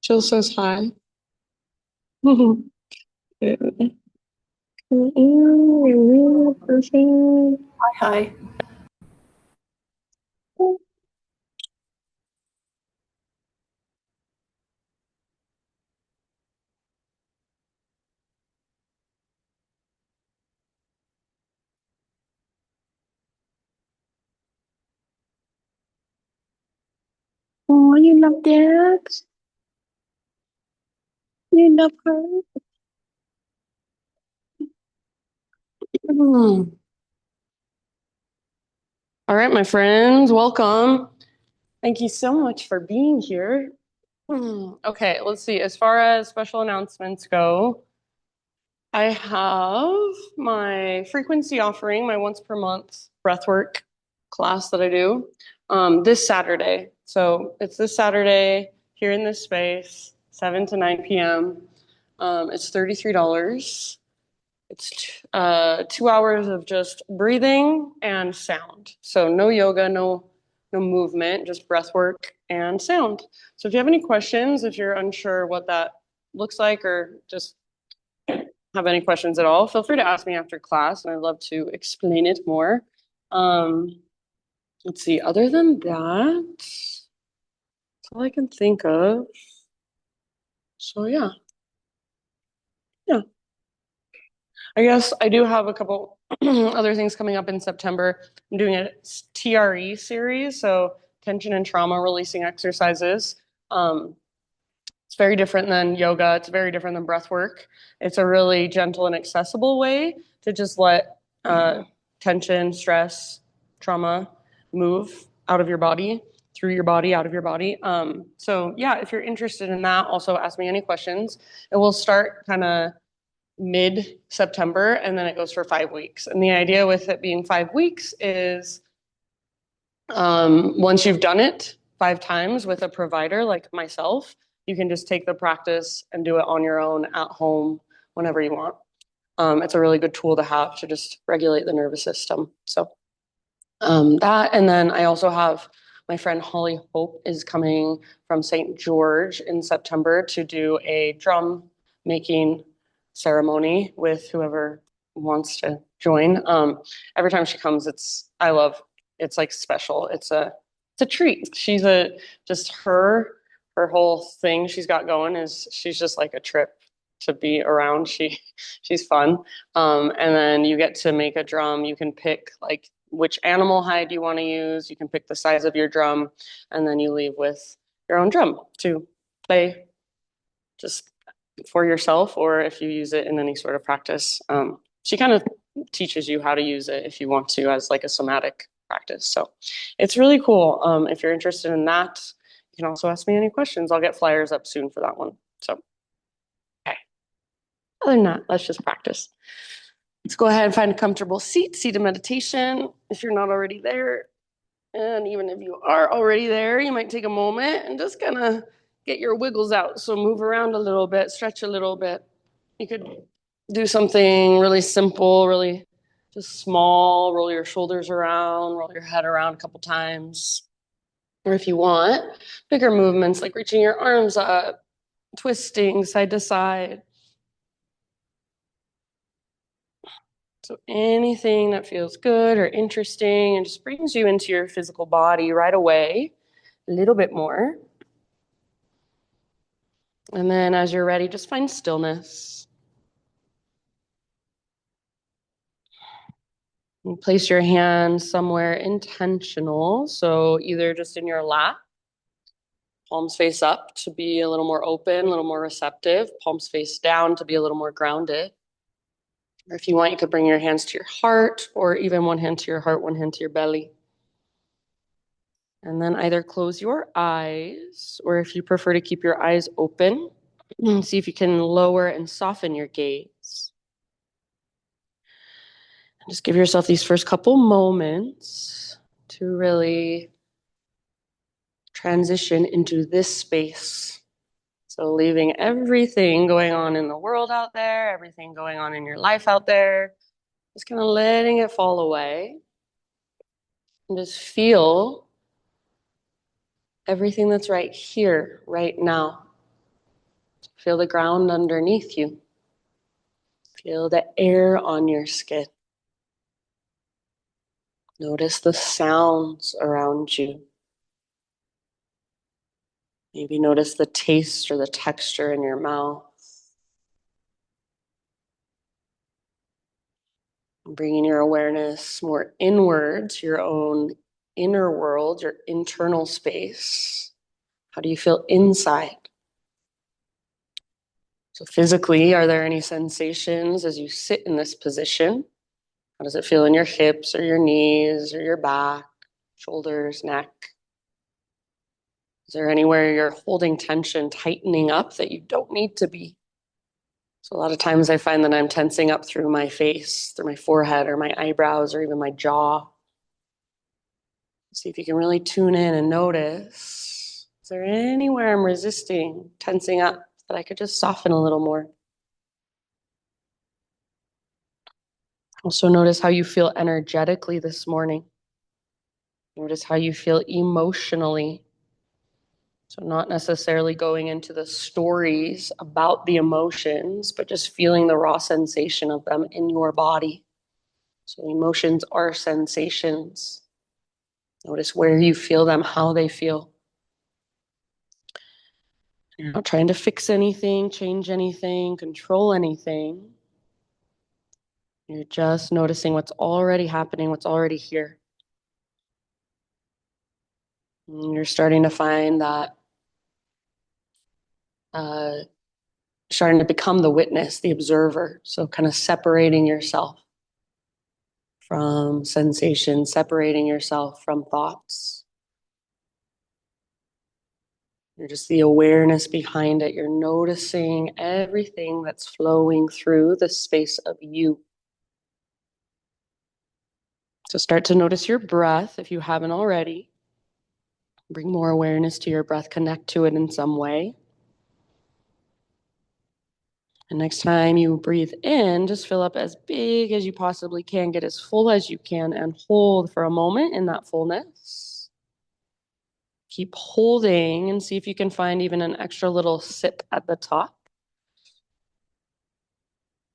Jill says hi. Hi. Oh, you love that? You love her? Hmm. All right, my friends, welcome. Thank you so much for being here. Okay, let's see. As far as special announcements go, I have my frequency offering, my once per month breathwork class that I do this Saturday. So it's this Saturday here in this space, 7 to 9 p.m. It's $33. It's 2 hours of just breathing and sound. So no yoga, no movement, just breath work and sound. So if you have any questions, if you're unsure what that looks like, or just have any questions at all, feel free to ask me after class, and I'd love to explain it more. Um, let's see. Other than that, that's all I can think of. So yeah. I guess I do have a couple other things coming up in September. I'm doing a TRE series, so tension and trauma releasing exercises. Um, it's very different than yoga. It's very different than breath work. It's a really gentle and accessible way to just let tension, stress, trauma move out of your body, through your body, out of your body. So yeah, if you're interested in that, also ask me any questions. And we'll start kind of mid-September, and then it goes for 5 weeks. And the idea with it being 5 weeks is once you've done it 5 times with a provider like myself, you can just take the practice and do it on your own at home whenever you want. It's a really good tool to have to just regulate the nervous system. So that, and then I also have my friend Holly Hope is coming from St. George in September to do a drum making ceremony with whoever wants to join. Every time she comes, it's like special. It's a treat. Just her whole thing she's got going is she's just like a trip to be around. She's fun. And then you get to make a drum. You can pick like which animal hide you want to use. You can pick the size of your drum, and then you leave with your own drum to play just for yourself, or if you use it in any sort of practice. She kind of teaches you how to use it if you want to as like a somatic practice. So it's really cool. If you're interested in that, you can also ask me any questions. I'll get flyers up soon for that one. So, okay. Other than that, let's just practice. Let's go ahead and find a comfortable seated meditation. If you're not already there, and even if you are already there, you might take a moment and just kind of get your wiggles out. So move around a little bit, stretch a little bit. You could do something really simple, really just small, roll your shoulders around, roll your head around a couple times. Or if you want, bigger movements like reaching your arms up, twisting side to side. So anything that feels good or interesting and just brings you into your physical body right away, a little bit more. And then as you're ready, just find stillness. And place your hand somewhere intentional. So either just in your lap, palms face up to be a little more open, a little more receptive, palms face down to be a little more grounded. Or if you want, you could bring your hands to your heart, or even one hand to your heart, one hand to your belly. And then either close your eyes, or if you prefer to keep your eyes open, see if you can lower and soften your gaze. And just give yourself these first couple moments to really transition into this space. So leaving everything going on in the world out there, everything going on in your life out there, just kind of letting it fall away and just feel everything that's right here, right now. Feel the ground underneath you. Feel the air on your skin. Notice the sounds around you. Maybe notice the taste or the texture in your mouth. Bringing your awareness more inward to your own inner world, your internal space. How do you feel inside? So physically, are there any sensations as you sit in this position? How does it feel in your hips or your knees or your back, shoulders, neck? Is there anywhere you're holding tension, tightening up that you don't need to be? So a lot of times I find that I'm tensing up through my face, through my forehead or my eyebrows or even my jaw. See if you can really tune in and notice. Is there anywhere I'm resisting, tensing up that I could just soften a little more? Also notice how you feel energetically this morning. Notice how you feel emotionally. So not necessarily going into the stories about the emotions, but just feeling the raw sensation of them in your body. So emotions are sensations. Notice where you feel them, how they feel. You're not trying to fix anything, change anything, control anything. You're just noticing what's already happening, what's already here. And you're starting to find that starting to become the witness, the observer. So kind of separating yourself from sensation, separating yourself from thoughts. You're just the awareness behind it. You're noticing everything that's flowing through the space of you. So start to notice your breath if you haven't already. Bring more awareness to your breath, connect to it in some way. And next time you breathe in, just fill up as big as you possibly can, get as full as you can, and hold for a moment in that fullness. Keep holding and see if you can find even an extra little sip at the top.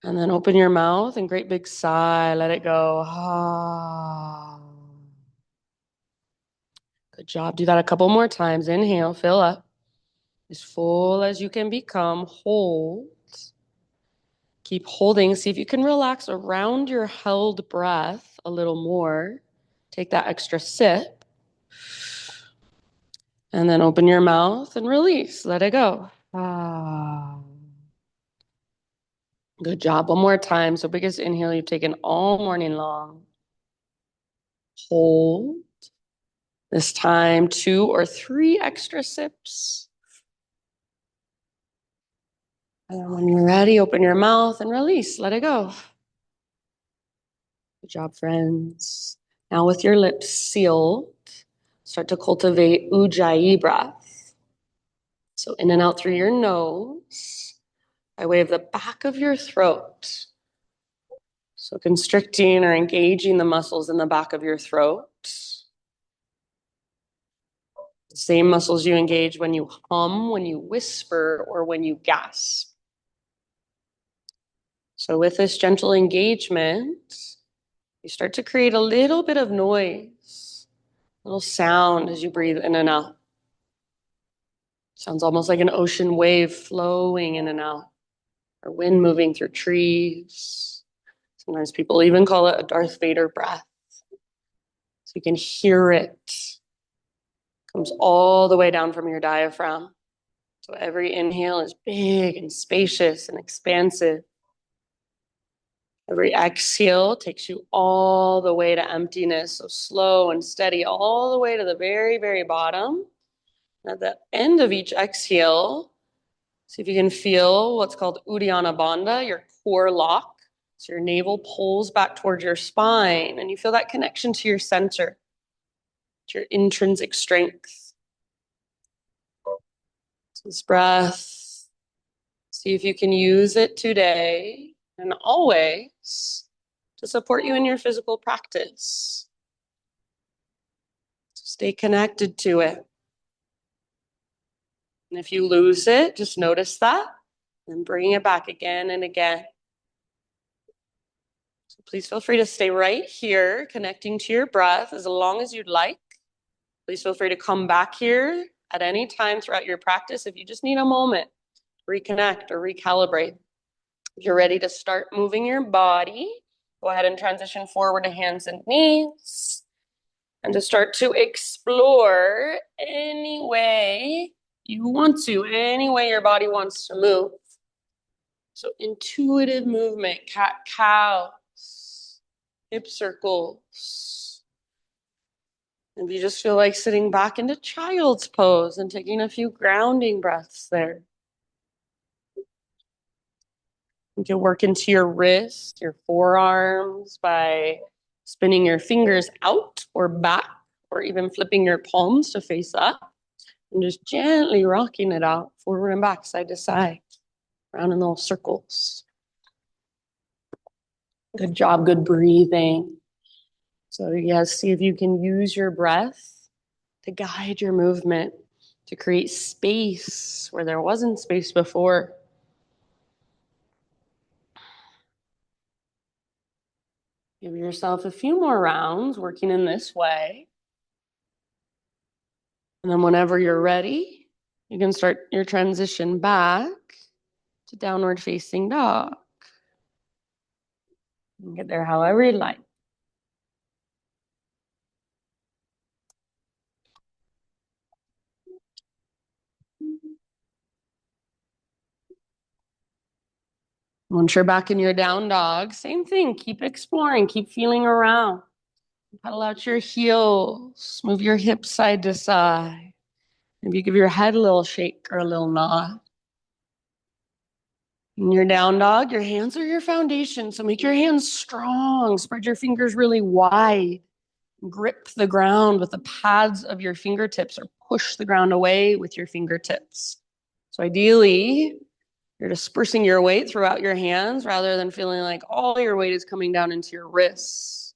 And then open your mouth and great big sigh, let it go. Ah. Good job. Do that a couple more times. Inhale, fill up. As full as you can become. Hold. Keep holding. See if you can relax around your held breath a little more. Take that extra sip. And then open your mouth and release. Let it go. Ah. Good job. One more time. So biggest inhale you've taken all morning long. Hold. This time, 2 or 3 extra sips. And then when you're ready, open your mouth and release. Let it go. Good job, friends. Now with your lips sealed, start to cultivate Ujjayi breath. So in and out through your nose by way of the back of your throat. So constricting or engaging the muscles in the back of your throat. The same muscles you engage when you hum, when you whisper, or when you gasp. So with this gentle engagement, you start to create a little bit of noise, a little sound as you breathe in and out. Sounds almost like an ocean wave flowing in and out, or wind moving through trees. Sometimes people even call it a Darth Vader breath. So you can hear it. Comes all the way down from your diaphragm. So every inhale is big and spacious and expansive. Every exhale takes you all the way to emptiness. So slow and steady all the way to the very, very bottom. And at the end of each exhale, see if you can feel what's called Uddiyana Bandha, your core lock. So your navel pulls back towards your spine and you feel that connection to your center, to your intrinsic strength. So this breath, see if you can use it today and always to support you in your physical practice. Stay connected to it. And if you lose it, just notice that And bring it back again and again. So please feel free to stay right here, connecting to your breath as long as you'd like. Please feel free to come back here at any time throughout your practice if you just need a moment, reconnect or recalibrate. If you're ready to start moving your body, go ahead and transition forward to hands and knees and to start to explore any way you want to, any way your body wants to move. So intuitive movement, cat-cows, hip circles. If you just feel like sitting back into child's pose and taking a few grounding breaths there. You can work into your wrist, your forearms by spinning your fingers out or back, or even flipping your palms to face up and just gently rocking it out forward and back, side to side, around in little circles. Good job, good breathing. So yes, see if you can use your breath to guide your movement, to create space where there wasn't space before. Give yourself a few more rounds working in this way. And then whenever you're ready, you can start your transition back to downward facing dog. You can get there however you like. Once you're back in your down dog, same thing. Keep exploring, keep feeling around. Pedal out your heels, move your hips side to side. Maybe give your head a little shake or a little nod. In your down dog, your hands are your foundation. So make your hands strong. Spread your fingers really wide. Grip the ground with the pads of your fingertips or push the ground away with your fingertips. So ideally, you're dispersing your weight throughout your hands rather than feeling like all your weight is coming down into your wrists.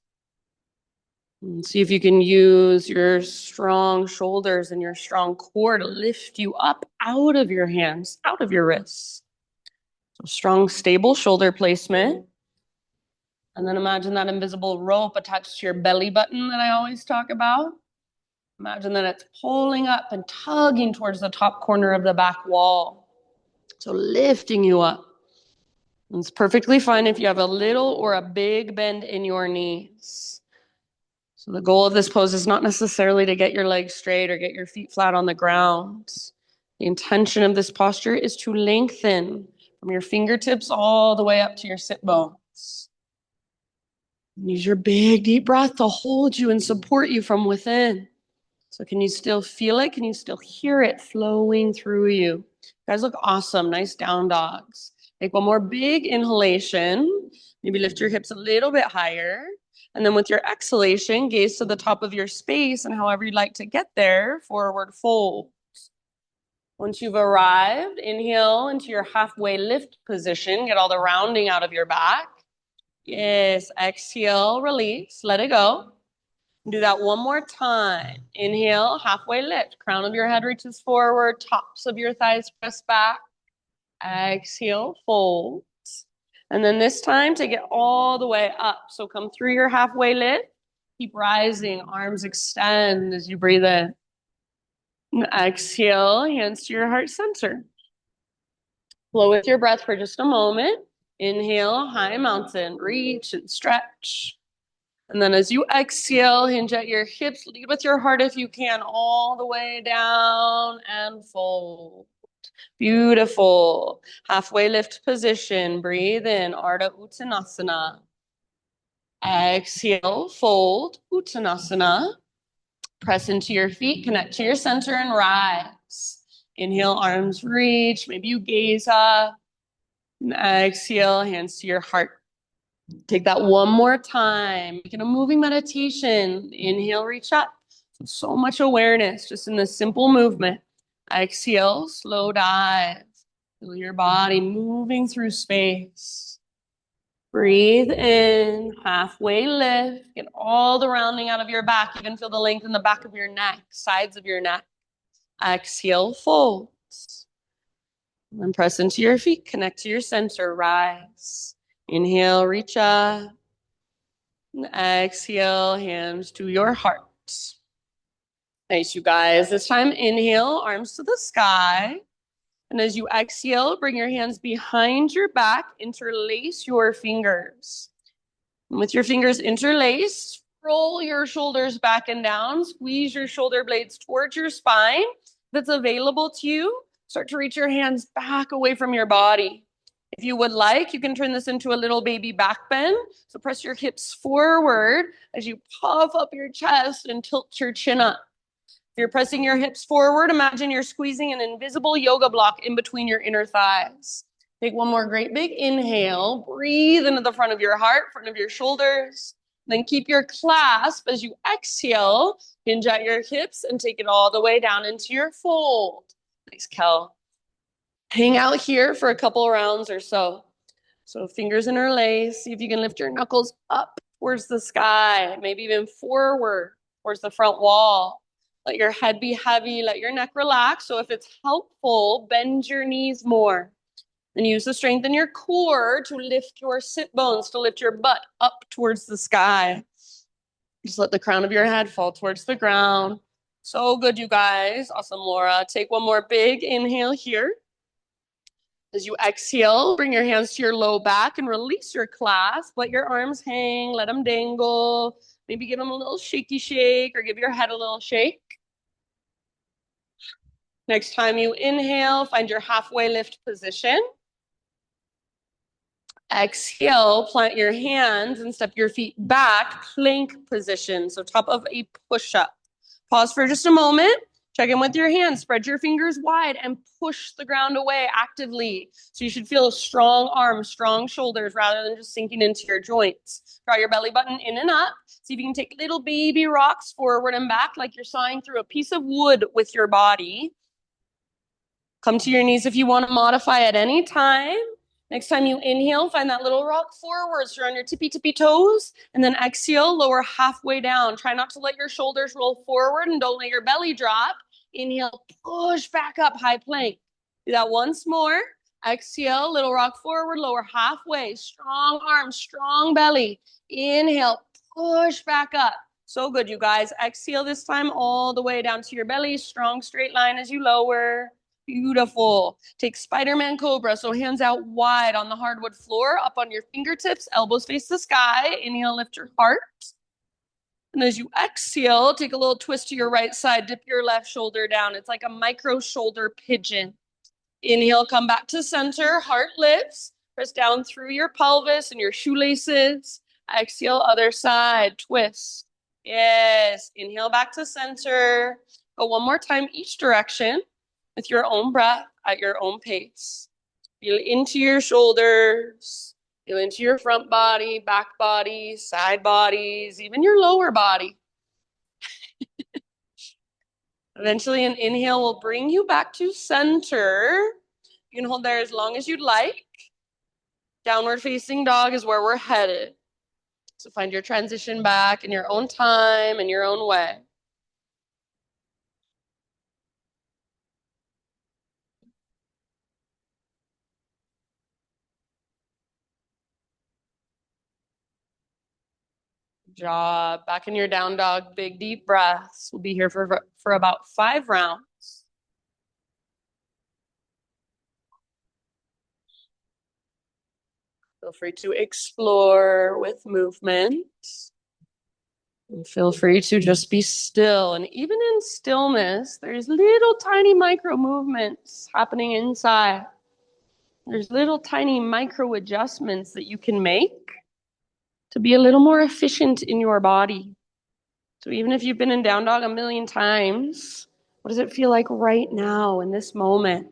And see if you can use your strong shoulders and your strong core to lift you up out of your hands, out of your wrists. So strong, stable shoulder placement. And then imagine that invisible rope attached to your belly button that I always talk about. Imagine that it's pulling up and tugging towards the top corner of the back wall. So lifting you up. And it's perfectly fine if you have a little or a big bend in your knees. So the goal of this pose is not necessarily to get your legs straight or get your feet flat on the ground. The intention of this posture is to lengthen from your fingertips all the way up to your sit bones. Use your big deep breath to hold you and support you from within. So can you still feel it? Can you still hear it flowing through you? You guys look awesome. Nice down dogs. Take one more big inhalation. Maybe lift your hips a little bit higher. And then with your exhalation, gaze to the top of your space and however you'd like to get there, forward fold. Once you've arrived, inhale into your halfway lift position. Get all the rounding out of your back. Yes, exhale, release, let it go. Do that one more time. Inhale, halfway lift. Crown of your head reaches forward, tops of your thighs press back. Exhale, fold. And then this time take it all the way up. So come through your halfway lift. Keep rising, arms extend as you breathe in. And exhale, hands to your heart center. Flow with your breath for just a moment. Inhale, high mountain, reach and stretch. And then as you exhale, hinge at your hips, lead with your heart if you can, all the way down and fold. Beautiful. Halfway lift position. Breathe in, Ardha Uttanasana. Exhale, fold, Uttanasana. Press into your feet, connect to your center and rise. Inhale, arms reach. Maybe you gaze up. And exhale, hands to your heart. Take that one more time. Make it a moving meditation. Inhale, reach up. So much awareness just in this simple movement. Exhale, slow dive. Feel your body moving through space. Breathe in, halfway lift. Get all the rounding out of your back. Even feel the length in the back of your neck, sides of your neck. Exhale, fold. And press into your feet, connect to your center, rise. Inhale, reach up. And exhale, hands to your heart. Nice, you guys. This time, inhale, arms to the sky. And as you exhale, bring your hands behind your back, interlace your fingers. And with your fingers interlaced, roll your shoulders back and down, squeeze your shoulder blades towards your spine. If it's available to you, start to reach your hands back away from your body. If you would like, you can turn this into a little baby back bend. So press your hips forward as you puff up your chest and tilt your chin up. If you're pressing your hips forward, imagine you're squeezing an invisible yoga block in between your inner thighs. Take one more great big inhale. Breathe into the front of your heart, front of your shoulders. Then keep your clasp as you exhale. Hinge at your hips and take it all the way down into your fold. Nice, Kel. Hang out here for a couple rounds or so. So fingers interlace. See if you can lift your knuckles up towards the sky, maybe even forward towards the front wall. Let your head be heavy. Let your neck relax. So if it's helpful, bend your knees more. And use the strength in your core to lift your sit bones, to lift your butt up towards the sky. Just let the crown of your head fall towards the ground. So good, you guys. Awesome, Laura. Take one more big inhale here. As you exhale, bring your hands to your low back and release your clasp. Let your arms hang. Let them dangle. Maybe give them a little shaky shake or give your head a little shake. Next time you inhale, find your halfway lift position. Exhale, plant your hands and step your feet back, plank position. So top of a push-up. Pause for just a moment. Check in with your hands. Spread your fingers wide and push the ground away actively. So you should feel strong arms, strong shoulders, rather than just sinking into your joints. Draw your belly button in and up. See if you can take little baby rocks forward and back like you're sawing through a piece of wood with your body. Come to your knees if you want to modify at any time. Next time you inhale, find that little rock forward. So you're on your tippy toes. And then exhale, lower halfway down. Try not to let your shoulders roll forward and don't let your belly drop. Inhale, push back up, high plank. Do that once more. Exhale, little rock forward, lower halfway. Strong arms, strong belly. Inhale, push back up. So good, you guys. Exhale this time all the way down to your belly. Strong straight line as you lower. Beautiful. Take Spider-Man Cobra. So hands out wide on the hardwood floor, up on your fingertips, elbows face the sky. Inhale, lift your heart. And as you exhale, take a little twist to your right side. Dip your left shoulder down. It's like a micro shoulder pigeon. Inhale, come back to center. Heart lifts. Press down through your pelvis and your shoelaces. Exhale, other side. Twist. Yes. Inhale back to center. Go one more time each direction with your own breath at your own pace. Feel into your shoulders. Feel into your front body, back body, side bodies, even your lower body. Eventually, an inhale will bring you back to center. You can hold there as long as you'd like. Downward facing dog is where we're headed. So find your transition back in your own time, in your own way. Good job. Back in your down dog, big deep breaths. We'll be here for about 5 rounds. Feel free to explore with movement. And feel free to just be still. And even in stillness, there's little tiny micro movements happening inside. There's little tiny micro adjustments that you can make to be a little more efficient in your body. So even if you've been in down dog a million times, what does it feel like right now in this moment?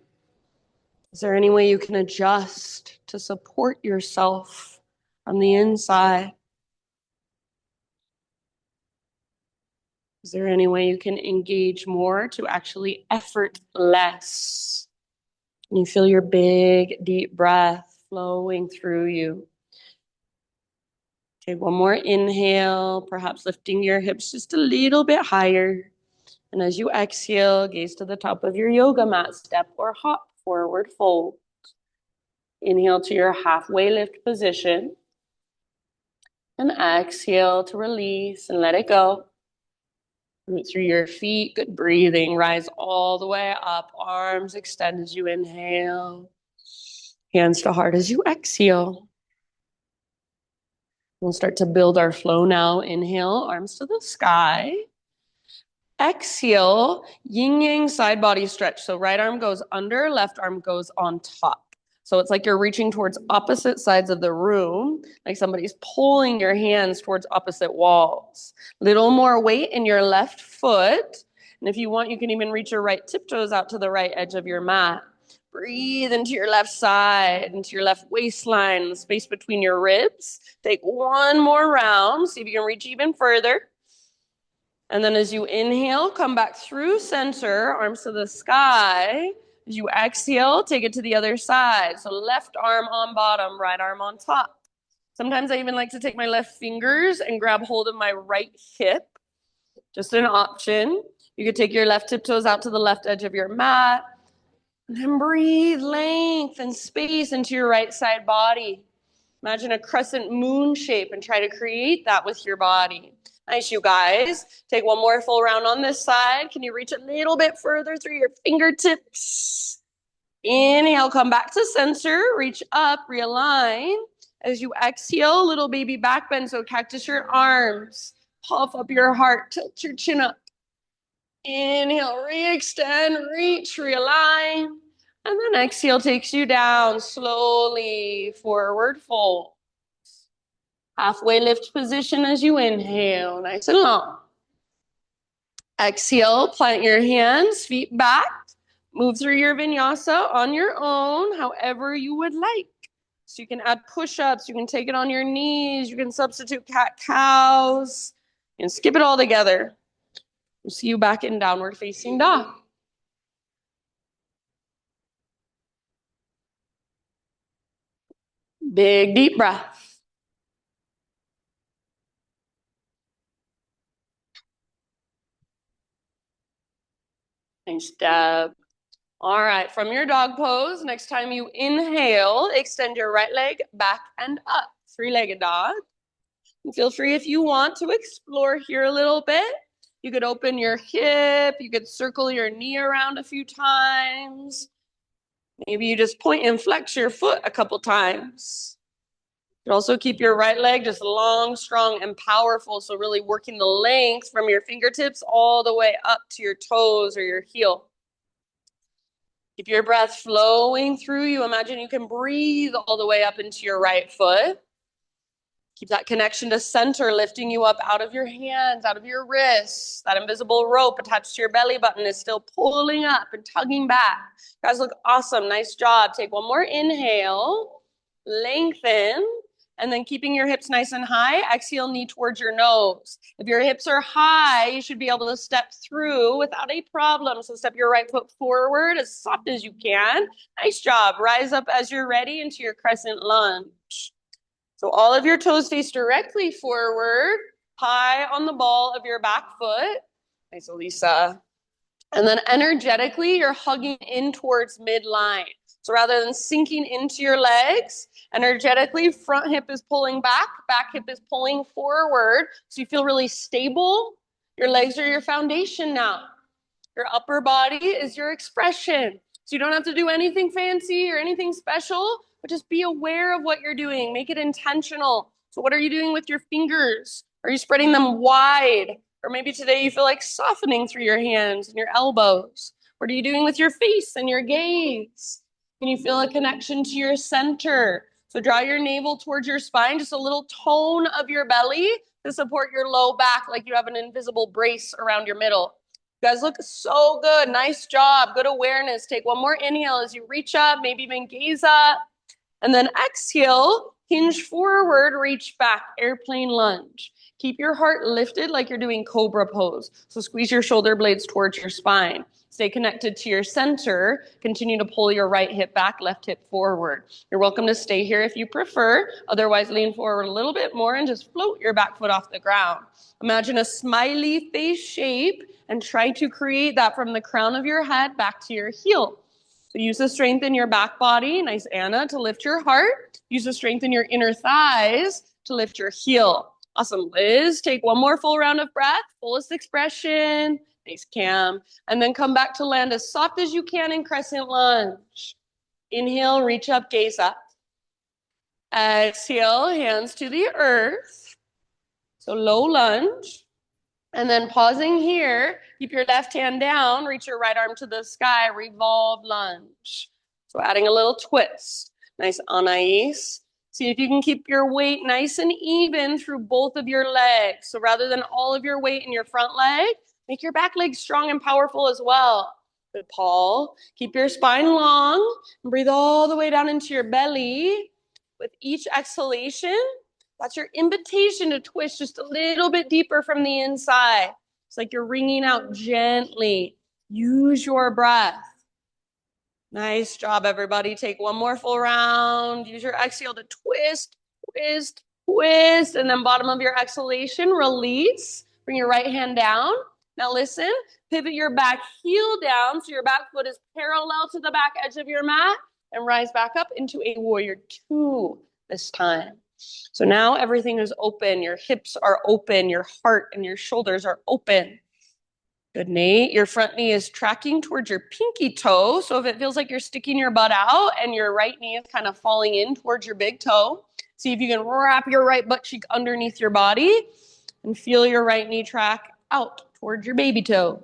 Is there any way you can adjust to support yourself from the inside? Is there any way you can engage more to actually effort less? And you feel your big, deep breath flowing through you. Take one more inhale, perhaps lifting your hips just a little bit higher. And as you exhale, gaze to the top of your yoga mat, step or hop forward fold. Inhale to your halfway lift position. And exhale to release and let it go. Root through your feet, good breathing. Rise all the way up, arms extend as you inhale. Hands to heart as you exhale. We'll start to build our flow now. Inhale, arms to the sky. Exhale, yin yang side body stretch. So right arm goes under, left arm goes on top. So it's like you're reaching towards opposite sides of the room, like somebody's pulling your hands towards opposite walls. Little more weight in your left foot. And if you want, you can even reach your right tiptoes out to the right edge of your mat. Breathe into your left side, into your left waistline, the space between your ribs. Take one more round. See if you can reach even further. And then as you inhale, come back through center, arms to the sky. As you exhale, take it to the other side. So left arm on bottom, right arm on top. Sometimes I even like to take my left fingers and grab hold of my right hip. Just an option. You could take your left tiptoes out to the left edge of your mat. And then breathe length and space into your right side body. Imagine a crescent moon shape and try to create that with your body. Nice, you guys. Take one more full round on this side. Can you reach a little bit further through your fingertips? Inhale, come back to center. Reach up, realign. As you exhale, little baby back bend. So cactus your arms. Puff up your heart. Tilt your chin up. Inhale, re-extend, reach, realign. And then exhale takes you down slowly, forward fold. Halfway lift position as you inhale, nice and long. Exhale, plant your hands, feet back. Move through your vinyasa on your own, however you would like. So you can add push-ups, you can take it on your knees, you can substitute cat-cows, and skip it all together. We'll see you back in downward facing dog. Big deep breath. Nice job. All right, from your dog pose, next time you inhale, extend your right leg back and up. Three-legged dog. And feel free if you want to explore here a little bit. You could open your hip. You could circle your knee around a few times. Maybe you just point and flex your foot a couple times. You can also keep your right leg just long, strong, and powerful. So really working the length from your fingertips all the way up to your toes or your heel. Keep your breath flowing through you. Imagine you can breathe all the way up into your right foot. Keep that connection to center, lifting you up out of your hands, out of your wrists. That invisible rope attached to your belly button is still pulling up and tugging back. You guys look awesome. Nice job. Take one more inhale. Lengthen. And then keeping your hips nice and high, exhale, knee towards your nose. If your hips are high, you should be able to step through without a problem. So step your right foot forward as soft as you can. Nice job. Rise up as you're ready into your crescent lunge. So all of your toes face directly forward, high on the ball of your back foot. Nice, Elisa. And then energetically, you're hugging in towards midline. So rather than sinking into your legs, energetically, front hip is pulling back hip is pulling forward. So you feel really stable. Your legs are your foundation now. Your upper body is your expression. So you don't have to do anything fancy or anything special, but just be aware of what you're doing. Make it intentional. So what are you doing with your fingers? Are you spreading them wide? Or maybe today you feel like softening through your hands and your elbows. What are you doing with your face and your gaze? Can you feel a connection to your center? So draw your navel towards your spine, just a little tone of your belly to support your low back like you have an invisible brace around your middle. You guys look so good. Nice job. Good awareness. Take one more inhale as you reach up, maybe even gaze up. And then exhale, hinge forward, reach back, airplane lunge. Keep your heart lifted like you're doing cobra pose. So squeeze your shoulder blades towards your spine. Stay connected to your center. Continue to pull your right hip back, left hip forward. You're welcome to stay here if you prefer. Otherwise, lean forward a little bit more and just float your back foot off the ground. Imagine a smiley face shape and try to create that from the crown of your head back to your heel. So use the strength in your back body, nice Anna, to lift your heart. Use the strength in your inner thighs to lift your heel. Awesome, Liz. Take one more full round of breath, fullest expression. Nice, Cam. And then come back to land as soft as you can in crescent lunge. Inhale, reach up, gaze up. Exhale, hands to the earth. So low lunge. And then pausing here, keep your left hand down, reach your right arm to the sky, revolve lunge. So adding a little twist. Nice, Anais. See if you can keep your weight nice and even through both of your legs. So rather than all of your weight in your front leg, make your back leg strong and powerful as well. Good, Paul. Keep your spine long and breathe all the way down into your belly. With each exhalation, that's your invitation to twist just a little bit deeper from the inside. It's like you're wringing out gently. Use your breath. Nice job, everybody. Take one more full round. Use your exhale to twist, twist, twist. And then bottom of your exhalation, release. Bring your right hand down. Now listen, pivot your back heel down so your back foot is parallel to the back edge of your mat and rise back up into a warrior two this time. So now everything is open. Your hips are open. Your heart and your shoulders are open. Good, Nate. Your front knee is tracking towards your pinky toe. So if it feels like you're sticking your butt out and your right knee is kind of falling in towards your big toe, see if you can wrap your right butt cheek underneath your body and feel your right knee track out towards your baby toe.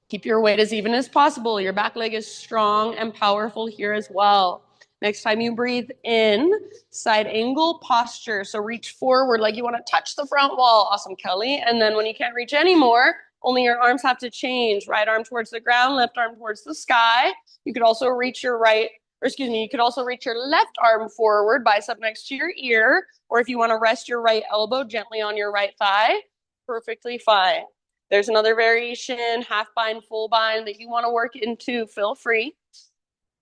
Keep your weight as even as possible. Your back leg is strong and powerful here as well. Next time you breathe in, side angle posture. So reach forward like you want to touch the front wall. Awesome, Kelly. And then when you can't reach anymore, only your arms have to change. Right arm towards the ground, left arm towards the sky. You could also reach your you could also reach your left arm forward, bicep next to your ear. Or if you want to rest your right elbow gently on your right thigh, perfectly fine. There's another variation, half bind, full bind that you want to work into, feel free.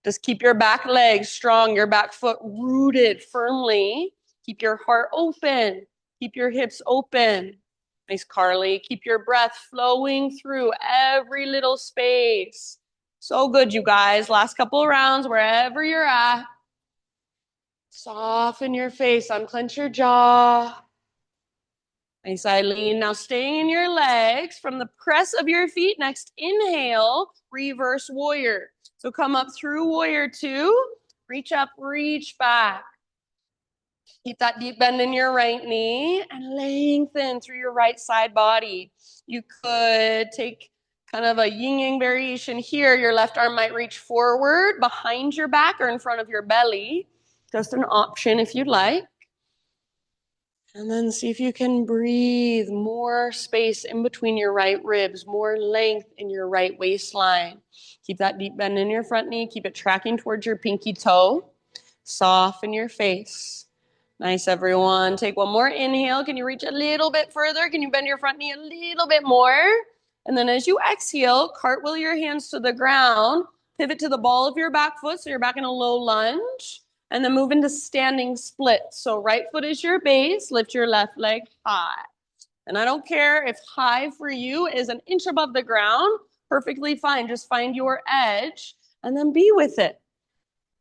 Just keep your back leg strong, your back foot rooted firmly. Keep your heart open. Keep your hips open. Nice, Carly. Keep your breath flowing through every little space. So good, you guys. Last couple of rounds, wherever you're at. Soften your face, unclench your jaw. Nice, Eileen. Now stay in your legs from the press of your feet. Next inhale, reverse warrior. So come up through warrior two, reach up, reach back. Keep that deep bend in your right knee and lengthen through your right side body. You could take kind of a yin-yang variation here. Your left arm might reach forward behind your back or in front of your belly. Just an option if you'd like. And then see if you can breathe more space in between your right ribs, more length in your right waistline. Keep that deep bend in your front knee. Keep it tracking towards your pinky toe. Soften your face. Nice, everyone. Take one more inhale. Can you reach a little bit further? Can you bend your front knee a little bit more? And then as you exhale, cartwheel your hands to the ground. Pivot to the ball of your back foot so you're back in a low lunge. And then move into standing split. So right foot is your base. Lift your left leg high. And I don't care if high for you is an inch above the ground. Perfectly fine. Just find your edge and then be with it.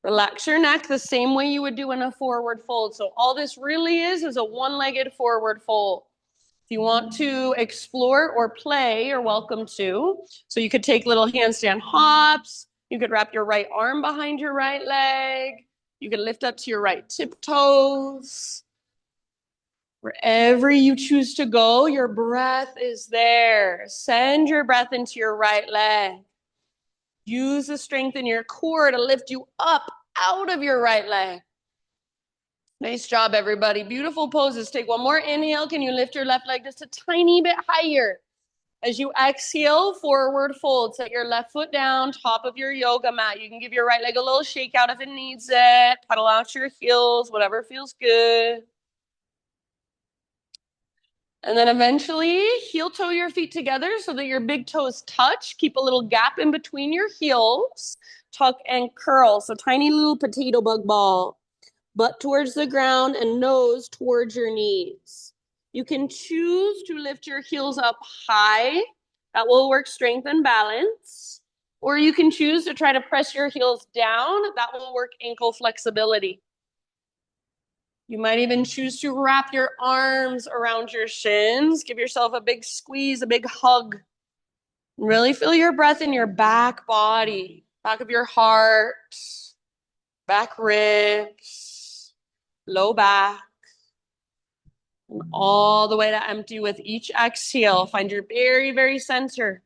Relax your neck the same way you would do in a forward fold. So all this really is a one-legged forward fold. If you want to explore or play, you're welcome to. So you could take little handstand hops. You could wrap your right arm behind your right leg. You can lift up to your right tiptoes. Wherever you choose to go, your breath is there. Send your breath into your right leg. Use the strength in your core to lift you up out of your right leg. Nice job, everybody. Beautiful poses. Take one more inhale. Can you lift your left leg just a tiny bit higher? As you exhale, forward fold. Set your left foot down, top of your yoga mat. You can give your right leg a little shake out if it needs it. Pedal out your heels, whatever feels good. And then eventually heel toe your feet together so that your big toes touch. Keep a little gap in between your heels. Tuck and curl. So tiny little potato bug ball. Butt towards the ground and nose towards your knees. You can choose to lift your heels up high. That will work strength and balance. Or you can choose to try to press your heels down. That will work ankle flexibility. You might even choose to wrap your arms around your shins. Give yourself a big squeeze, a big hug. Really feel your breath in your back body, back of your heart, back ribs, low back, and all the way to empty with each exhale. Find your very, very center.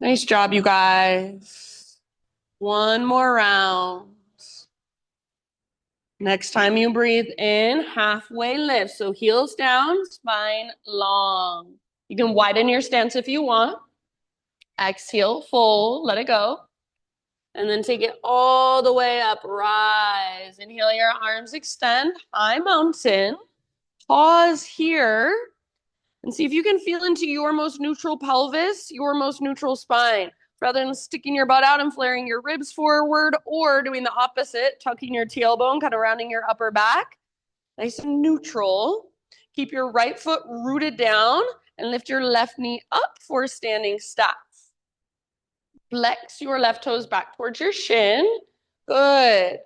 Nice job, you guys. One more round. Next time you breathe in, halfway lift. So heels down, spine long. You can widen your stance if you want. Exhale, fold, let it go. And then take it all the way up, rise. Inhale, your arms extend, high mountain. Pause here and see if you can feel into your most neutral pelvis, your most neutral spine. Rather than sticking your butt out and flaring your ribs forward or doing the opposite, tucking your tailbone, kind of rounding your upper back. Nice and neutral. Keep your right foot rooted down and lift your left knee up for standing step. Flex your left toes back towards your shin. Good.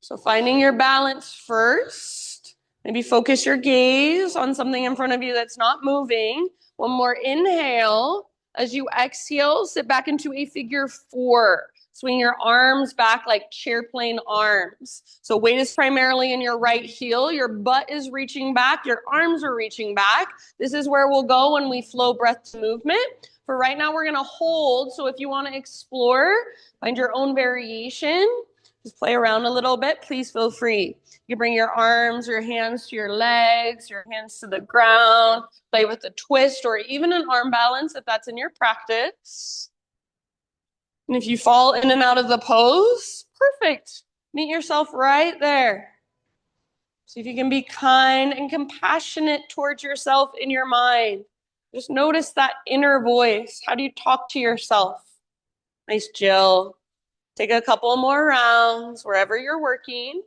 So finding your balance first. Maybe focus your gaze on something in front of you that's not moving. One more inhale. As you exhale, sit back into a figure four. Swing your arms back like chair plane arms. So weight is primarily in your right heel. Your butt is reaching back. Your arms are reaching back. This is where we'll go when we flow breath to movement. For right now, we're going to hold. So if you want to explore, find your own variation. Just play around a little bit. Please feel free. You can bring your arms, your hands to your legs, your hands to the ground. Play with a twist or even an arm balance if that's in your practice. And if you fall in and out of the pose, perfect. Meet yourself right there. See if you can be kind and compassionate towards yourself in your mind. Just notice that inner voice. How do you talk to yourself? Nice, Jill. Take a couple more rounds wherever you're working.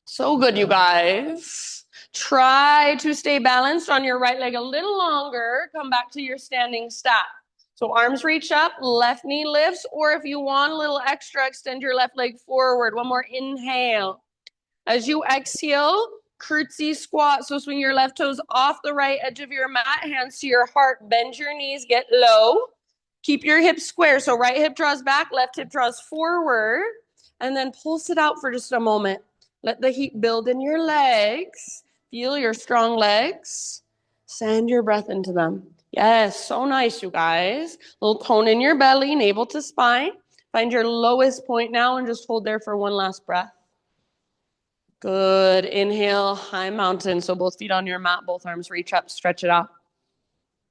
So good, you guys. Try to stay balanced on your right leg a little longer. Come back to your standing step. So arms reach up, left knee lifts, or if you want a little extra, extend your left leg forward. One more inhale. As you exhale, curtsy squat. So swing your left toes off the right edge of your mat, hands to your heart, bend your knees, get low. Keep your hips square. So right hip draws back, left hip draws forward, and then pulse it out for just a moment. Let the heat build in your legs. Feel your strong legs. Send your breath into them. Yes, so nice, you guys. Little tone in your belly, navel to spine. Find your lowest point now and just hold there for one last breath. Good. Inhale, high mountain. So both feet on your mat, both arms reach up, stretch it out.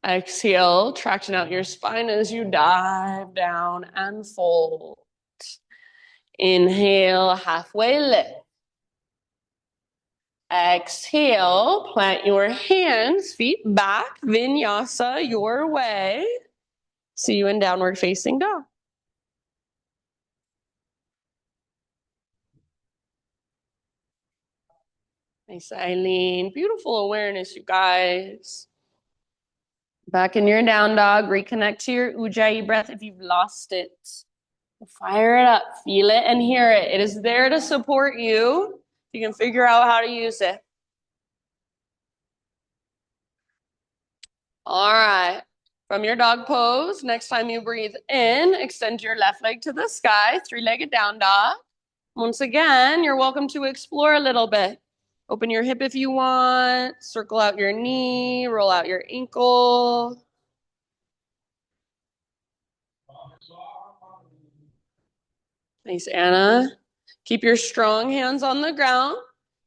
Exhale, traction out your spine as you dive down and fold. Inhale, halfway lift. Exhale, plant your hands, feet back, vinyasa your way. See you in downward facing dog. Nice, Eileen. Beautiful awareness, you guys. Back in your down dog, reconnect to your Ujjayi breath if you've lost it. Fire it up, feel it and hear it. It is there to support you. You can figure out how to use it. All right. From your dog pose, next time you breathe in, extend your left leg to the sky, three-legged down dog. Once again, you're welcome to explore a little bit. Open your hip if you want, circle out your knee, roll out your ankle. Nice, Anna. Keep your strong hands on the ground.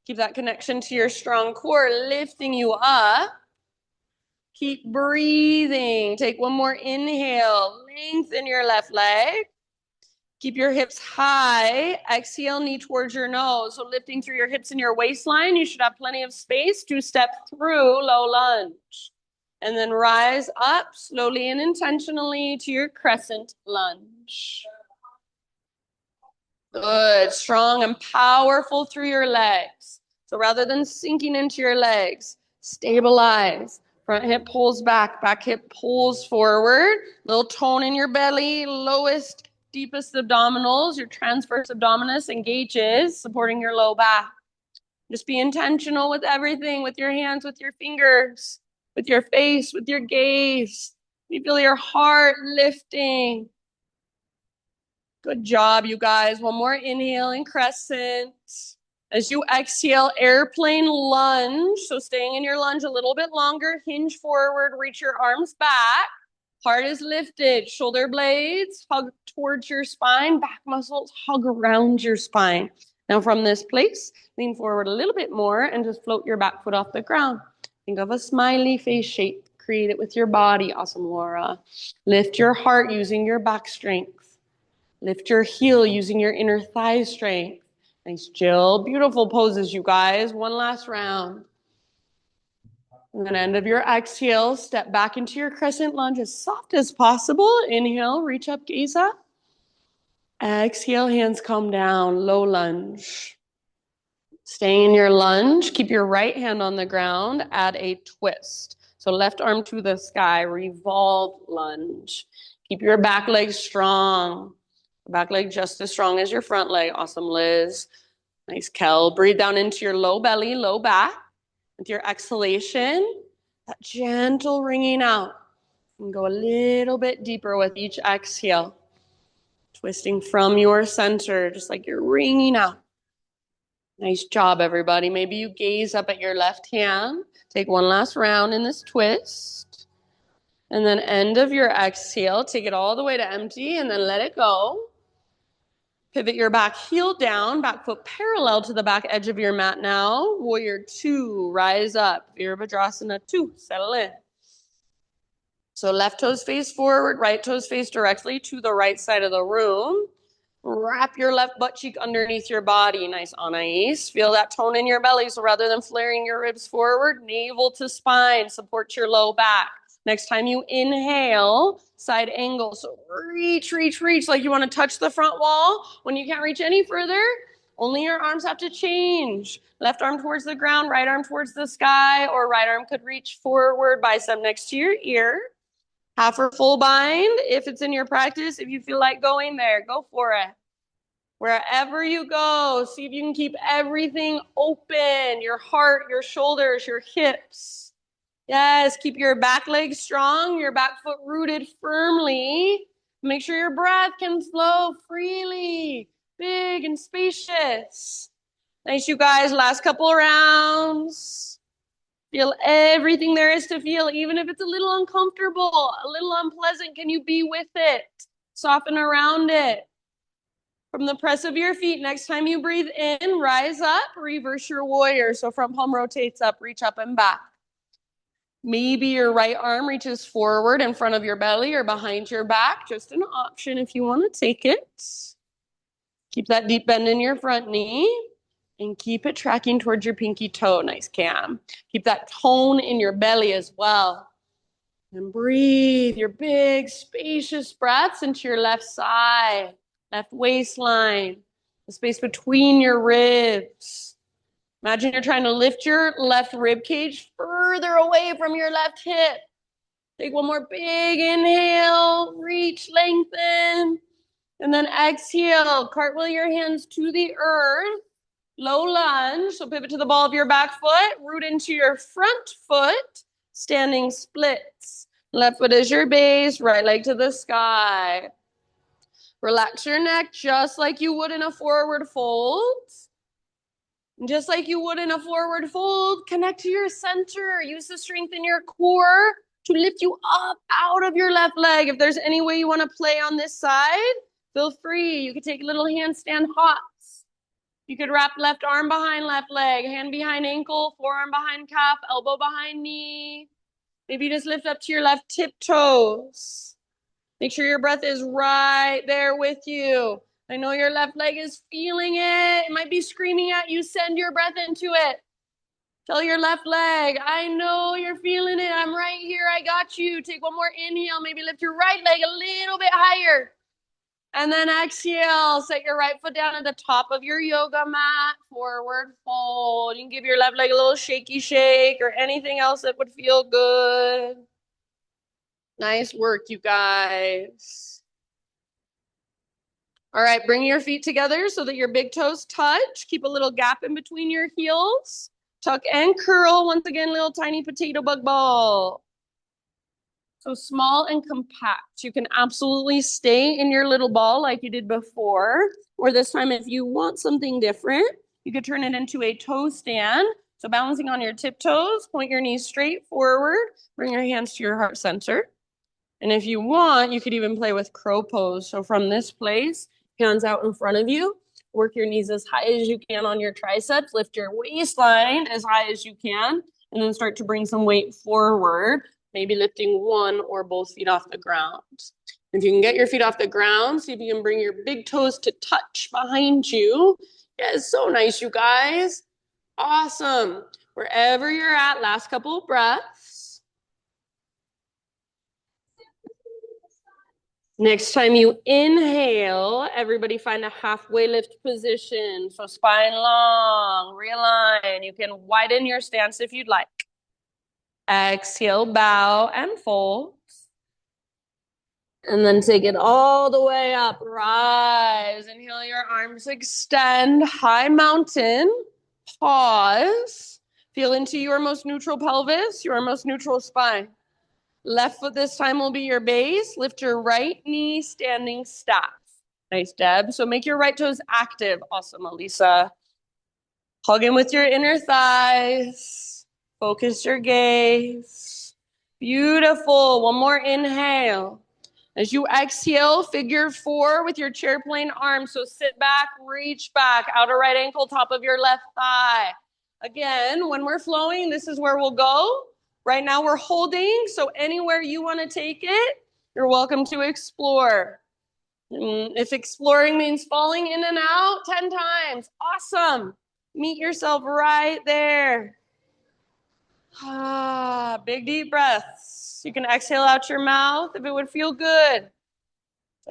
Keep that connection to your strong core, lifting you up. Keep breathing. Take one more inhale. Lengthen your left leg. Keep your hips high. Exhale, knee towards your nose. So lifting through your hips and your waistline. You should have plenty of space to step through low lunge. And then rise up slowly and intentionally to your crescent lunge. Good. Strong and powerful through your legs. So rather than sinking into your legs, stabilize. Front hip pulls back, back hip pulls forward. Little tone in your belly, lowest, deepest abdominals. Your transverse abdominis engages, supporting your low back. Just be intentional with everything, with your hands, with your fingers, with your face, with your gaze. You feel your heart lifting. Good job, you guys. One more inhale in crescent. As you exhale, airplane lunge. So staying in your lunge a little bit longer. Hinge forward, reach your arms back. Heart is lifted. Shoulder blades hug towards your spine. Back muscles hug around your spine. Now from this place, lean forward a little bit more and just float your back foot off the ground. Think of a smiley face shape. Create it with your body. Awesome, Laura. Lift your heart using your back strength. Lift your heel using your inner thigh strength. Nice, Jill. Beautiful poses, you guys. One last round. And then end of your exhale, step back into your crescent lunge as soft as possible. Inhale, reach up, gaze up. Exhale, hands come down, low lunge. Staying in your lunge, keep your right hand on the ground, add a twist. So left arm to the sky, revolve lunge. Keep your back leg strong. Back leg just as strong as your front leg. Awesome, Liz. Nice, Kel. Breathe down into your low belly, low back. With your exhalation, that gentle wringing out. And go a little bit deeper with each exhale. Twisting from your center, just like you're wringing out. Nice job, everybody. Maybe you gaze up at your left hand. Take one last round in this twist. And then end of your exhale, take it all the way to empty and then let it go. Pivot your back heel down, back foot parallel to the back edge of your mat now. Warrior 2, rise up. Virabhadrasana 2, settle in. So left toes face forward, right toes face directly to the right side of the room. Wrap your left butt cheek underneath your body. Nice, Anais. Feel that tone in your belly. So rather than flaring your ribs forward, navel to spine, support your low back. Next time you inhale, side angle. So reach, reach, reach like you want to touch the front wall. When you can't reach any further, only your arms have to change. Left arm towards the ground, right arm towards the sky, or right arm could reach forward, bicep next to your ear. Half or full bind, if it's in your practice, if you feel like going there, go for it. Wherever you go, see if you can keep everything open, your heart, your shoulders, your hips. Yes, keep your back leg strong, your back foot rooted firmly. Make sure your breath can flow freely, big and spacious. Nice, you guys. Last couple rounds. Feel everything there is to feel, even if it's a little uncomfortable, a little unpleasant. Can you be with it? Soften around it. From the press of your feet, next time you breathe in, rise up, reverse your warrior. So front palm rotates up, reach up and back. Maybe your right arm reaches forward in front of your belly or behind your back. Just an option if you want to take it. Keep that deep bend in your front knee and keep it tracking towards your pinky toe. Nice, Cam. Keep that tone in your belly as well. And breathe your big, spacious breaths into your left side, left waistline, the space between your ribs. Imagine you're trying to lift your left rib cage further away from your left hip. Take one more big inhale, reach, lengthen, and then exhale. Cartwheel your hands to the earth. Low lunge, so pivot to the ball of your back foot, root into your front foot, standing splits. Left foot is your base, right leg to the sky. Relax your neck just like you would in a forward fold. Just like you would in a forward fold, connect to your center. Use the strength in your core to lift you up out of your left leg. If there's any way you want to play on this side, feel free. You could take little handstand hops. You could wrap left arm behind left leg, hand behind ankle, forearm behind calf, elbow behind knee. Maybe just lift up to your left tiptoes. Make sure your breath is right there with you. I know your left leg is feeling it. It might be screaming at you. Send your breath into it. Tell your left leg, I know you're feeling it. I'm right here. I got you. Take one more inhale. Maybe lift your right leg a little bit higher. And then exhale, set your right foot down at the top of your yoga mat, forward fold. You can give your left leg a little shaky shake or anything else that would feel good. Nice work, you guys. All right, bring your feet together so that your big toes touch. Keep a little gap in between your heels. Tuck and curl. Once again, little tiny potato bug ball. So small and compact. You can absolutely stay in your little ball like you did before. Or this time, if you want something different, you could turn it into a toe stand. So balancing on your tiptoes, point your knees straight forward. Bring your hands to your heart center. And if you want, you could even play with crow pose. So from this place, hands out in front of you, work your knees as high as you can on your triceps, lift your waistline as high as you can, and then start to bring some weight forward, maybe lifting one or both feet off the ground. If you can get your feet off the ground, see if you can bring your big toes to touch behind you. Yeah, it's so nice, you guys. Awesome. Wherever you're at, last couple of breaths. Next time you inhale, everybody find a halfway lift position. So spine long, realign. You can widen your stance if you'd like. Exhale, bow and fold. And then take it all the way up. Rise. Inhale, your arms extend. High mountain. Pause. Feel into your most neutral pelvis, your most neutral spine. Left foot this time will be your base. Lift your right knee, standing staff. Nice, Deb. So make your right toes active. Awesome, Elisa. Hug in with your inner thighs. Focus your gaze. Beautiful. One more inhale. As you exhale, figure four with your chair plane arms. So sit back, reach back, outer right ankle, top of your left thigh. Again, when we're flowing, this is where we'll go. Right now we're holding, so anywhere you want to take it, you're welcome to explore. If exploring means falling in and out 10 times, awesome. Meet yourself right there. Big deep breaths. You can exhale out your mouth if it would feel good.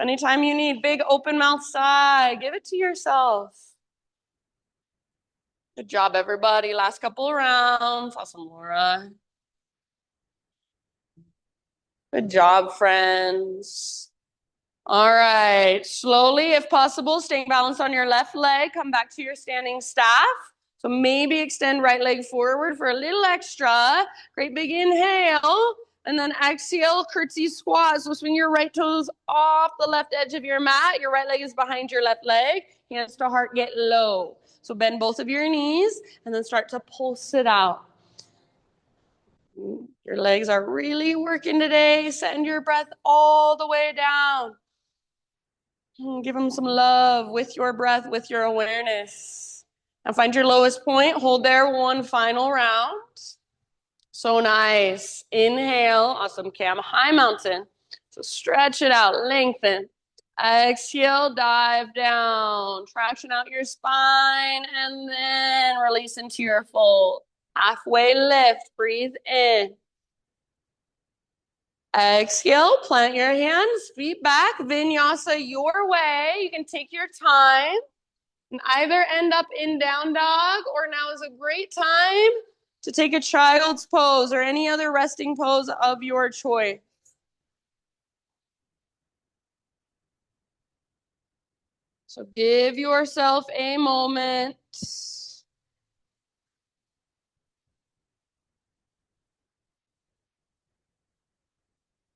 Anytime you need, big open mouth sigh. Give it to yourself. Good job, everybody. Last couple of rounds. Awesome, Laura. Good job, friends. All right. Slowly, if possible, staying balanced on your left leg. Come back to your standing staff. So maybe extend right leg forward for a little extra. Great big inhale. And then exhale, curtsy squat. So swing your right toes off the left edge of your mat. Your right leg is behind your left leg. Hands to heart, get low. So bend both of your knees and then start to pulse it out. Your legs are really working today. Send your breath all the way down. Give them some love with your breath, with your awareness. And find your lowest point. Hold there one final round. So nice. Inhale. Awesome, Cam. High mountain. So stretch it out. Lengthen. Exhale. Dive down. Traction out your spine. And then release into your fold. Halfway lift. Breathe in. Exhale, plant your hands, feet back, vinyasa your way. You can take your time and either end up in down dog or now is a great time to take a child's pose or any other resting pose of your choice. So give yourself a moment.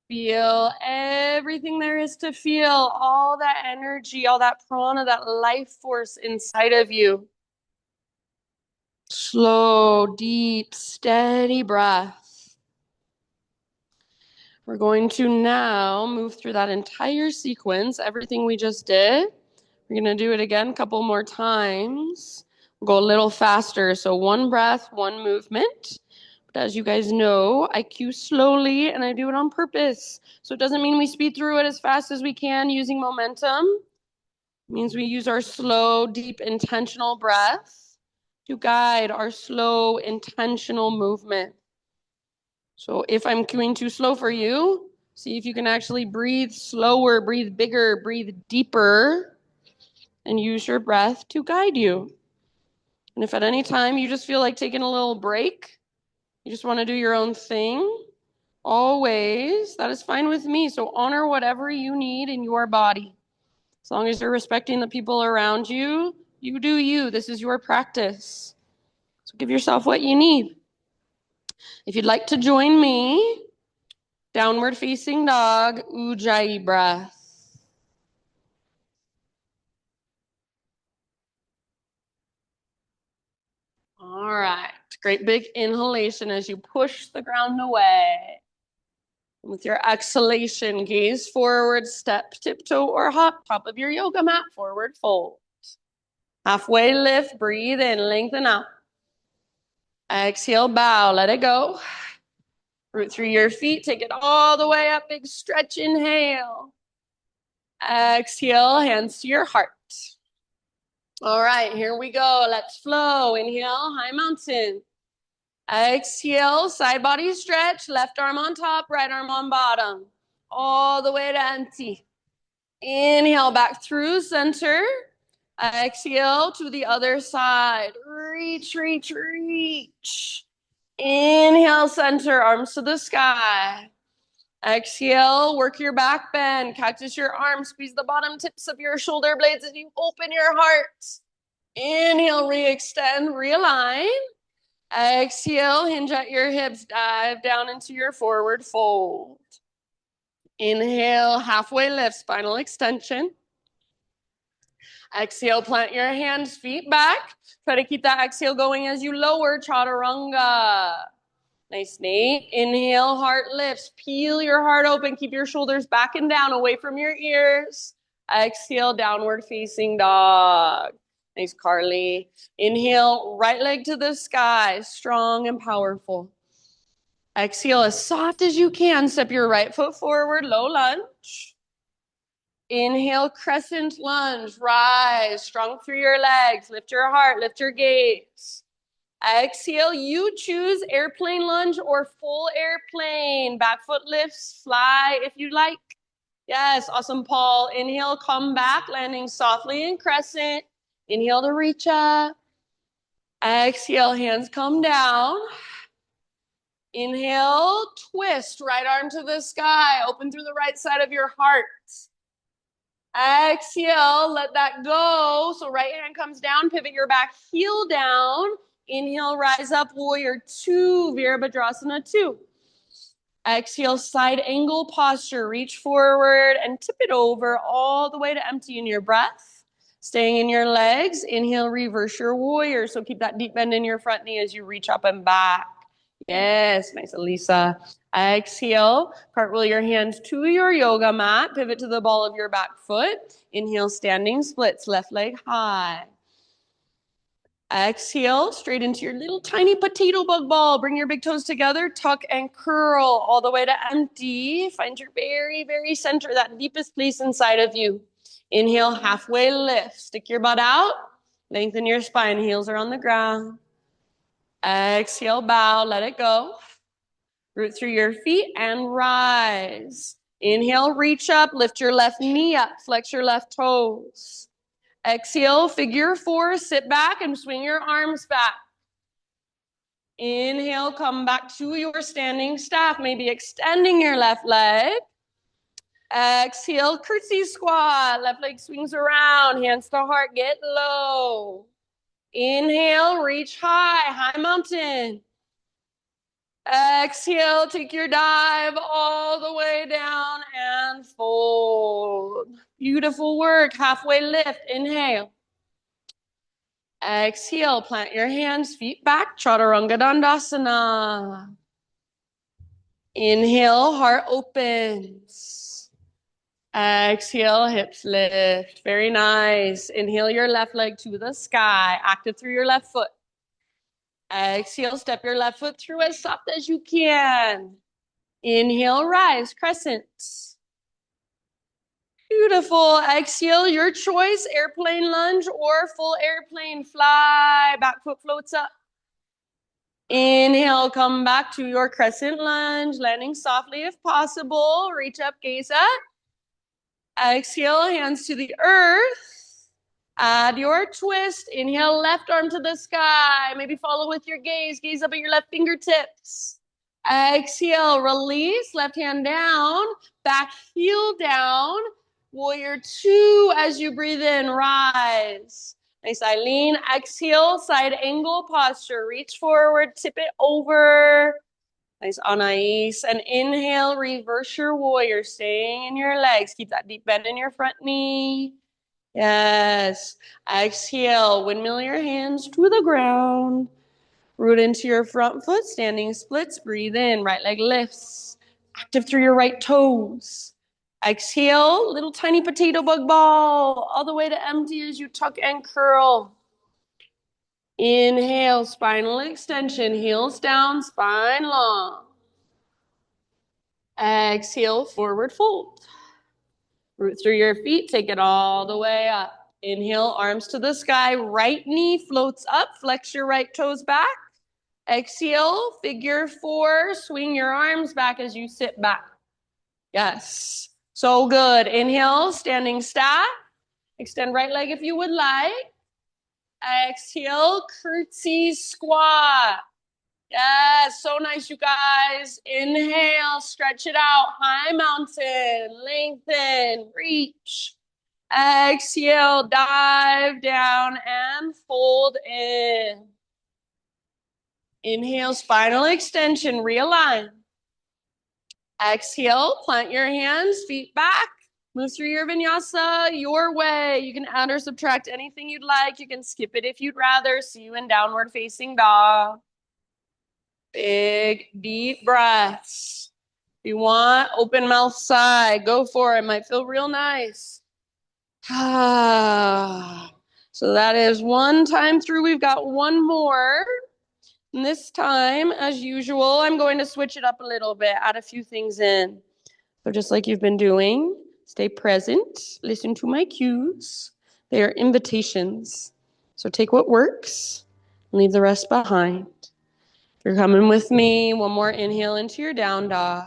Feel everything there is to feel, all that energy, all that prana, that life force inside of you. Slow, deep, steady breath. We're going to now move through that entire sequence, everything we just did. We're going to do it again a couple more times. We'll go a little faster. So one breath, one movement. But as you guys know, I cue slowly and I do it on purpose. So it doesn't mean we speed through it as fast as we can using momentum. It means we use our slow, deep, intentional breath to guide our slow, intentional movement. So if I'm cueing too slow for you, See if you can actually breathe slower, breathe bigger, breathe deeper, and use your breath to guide you. And if at any time you just feel like taking a little break, you just want to do your own thing, always, that is fine with me. So honor whatever you need in your body. As long as you're respecting the people around you, you do you. This is your practice. So give yourself what you need. If you'd like to join me, downward facing dog, Ujjayi breath. All right, great big inhalation as you push the ground away. With your exhalation, gaze forward, step, tiptoe, or hop, top of your yoga mat, forward fold. Halfway lift, breathe in, lengthen out. Exhale, bow, let it go. Root through your feet, take it all the way up, big stretch, inhale. Exhale, hands to your heart. All right, here we go. Let's flow. Inhale, high mountain. Exhale, side body stretch, left arm on top, right arm on bottom. All the way to empty. Inhale, back through center. Exhale to the other side. Reach, reach, reach. Inhale, center, arms to the sky. Exhale, work your back bend. Cactus your arms, squeeze the bottom tips of your shoulder blades as you open your heart. Inhale, re-extend, realign. Exhale, hinge at your hips, dive down into your forward fold. Inhale, halfway lift, spinal extension. Exhale, plant your hands, feet back. Try to keep that exhale going as you lower, chaturanga. Nice, Nate. Inhale, heart lifts. Peel your heart open. Keep your shoulders back and down, away from your ears. Exhale, downward facing dog. Nice, Carly. Inhale, right leg to the sky, strong and powerful. Exhale, as soft as you can. Step your right foot forward, low lunge. Inhale, crescent lunge. Rise, strong through your legs. Lift your heart, lift your gaze. Exhale, you choose airplane lunge or full airplane. Back foot lifts, fly if you like. Yes, awesome, Paul. Inhale, come back, landing softly in crescent. Inhale to reach up. Exhale, hands come down. Inhale, twist, right arm to the sky. Open through the right side of your heart. Exhale, let that go. So right hand comes down, pivot your back heel down. Inhale, rise up, warrior two, Virabhadrasana 2. Exhale, side angle posture. Reach forward and tip it over all the way to empty in your breath. Staying in your legs. Inhale, reverse your warrior. So keep that deep bend in your front knee as you reach up and back. Yes, nice, Elisa. Exhale, cartwheel your hands to your yoga mat. Pivot to the ball of your back foot. Inhale, standing splits, left leg high. Exhale, straight into your little tiny potato bug ball. Bring your big toes together, tuck and curl all the way to empty. Find your very, very center, that deepest place inside of you. Inhale, halfway lift. Stick your butt out. Lengthen your spine. Heels are on the ground. Exhale, bow. Let it go. Root through your feet and rise. Inhale, reach up. Lift your left knee up. Flex your left toes. Exhale, figure four, sit back and swing your arms back. Inhale, come back to your standing staff, maybe extending your left leg. Exhale, curtsy squat, left leg swings around, hands to heart, get low. Inhale, reach high, high mountain. Exhale, take your dive all the way down and fold. Beautiful work, halfway lift, inhale. Exhale, plant your hands, feet back, chaturanga dandasana. Inhale, heart opens. Exhale, hips lift. Very nice. Inhale your left leg to the sky, active through your left foot. Exhale, step your left foot through as soft as you can. Inhale, rise, crescent. Beautiful. Exhale, your choice, airplane lunge or full airplane fly. Back foot floats up. Inhale, come back to your crescent lunge, landing softly if possible. Reach up, gaze up. Exhale, hands to the earth. Add your twist. Inhale, left arm to the sky. Maybe follow with your gaze. Gaze up at your left fingertips. Exhale, release, left hand down, back heel down. Warrior two as you breathe in, rise. Nice, Eileen. Exhale, side angle posture. Reach forward, tip it over. Nice, Anais. And inhale, reverse your warrior, staying in your legs. Keep that deep bend in your front knee. Yes. Exhale, windmill your hands to the ground. Root into your front foot, standing splits. Breathe in, right leg lifts. Active through your right toes. Exhale, little tiny potato bug ball, all the way to empty as you tuck and curl. Inhale, spinal extension, heels down, spine long. Exhale, forward fold. Root through your feet, take it all the way up. Inhale, arms to the sky, right knee floats up, flex your right toes back. Exhale, figure four, swing your arms back as you sit back. Yes, so good. Inhale, standing staff. Extend right leg if you would like. Exhale, curtsy squat. Yes, so nice, you guys. Inhale, stretch it out. High mountain, lengthen, reach. Exhale, dive down and fold in. Inhale, spinal extension, realign. Exhale, plant your hands, feet back. Move through your vinyasa your way. You can add or subtract anything you'd like. You can skip it if you'd rather. See you in downward facing dog. Big, deep breaths. If you want, open mouth sigh. Go for it. Might feel real nice. So that is one time through. We've got one more. And this time, as usual, I'm going to switch it up a little bit, add a few things in. So just like you've been doing, stay present, listen to my cues. They are invitations. So take what works, and leave the rest behind. If you're coming with me, one more inhale into your down dog.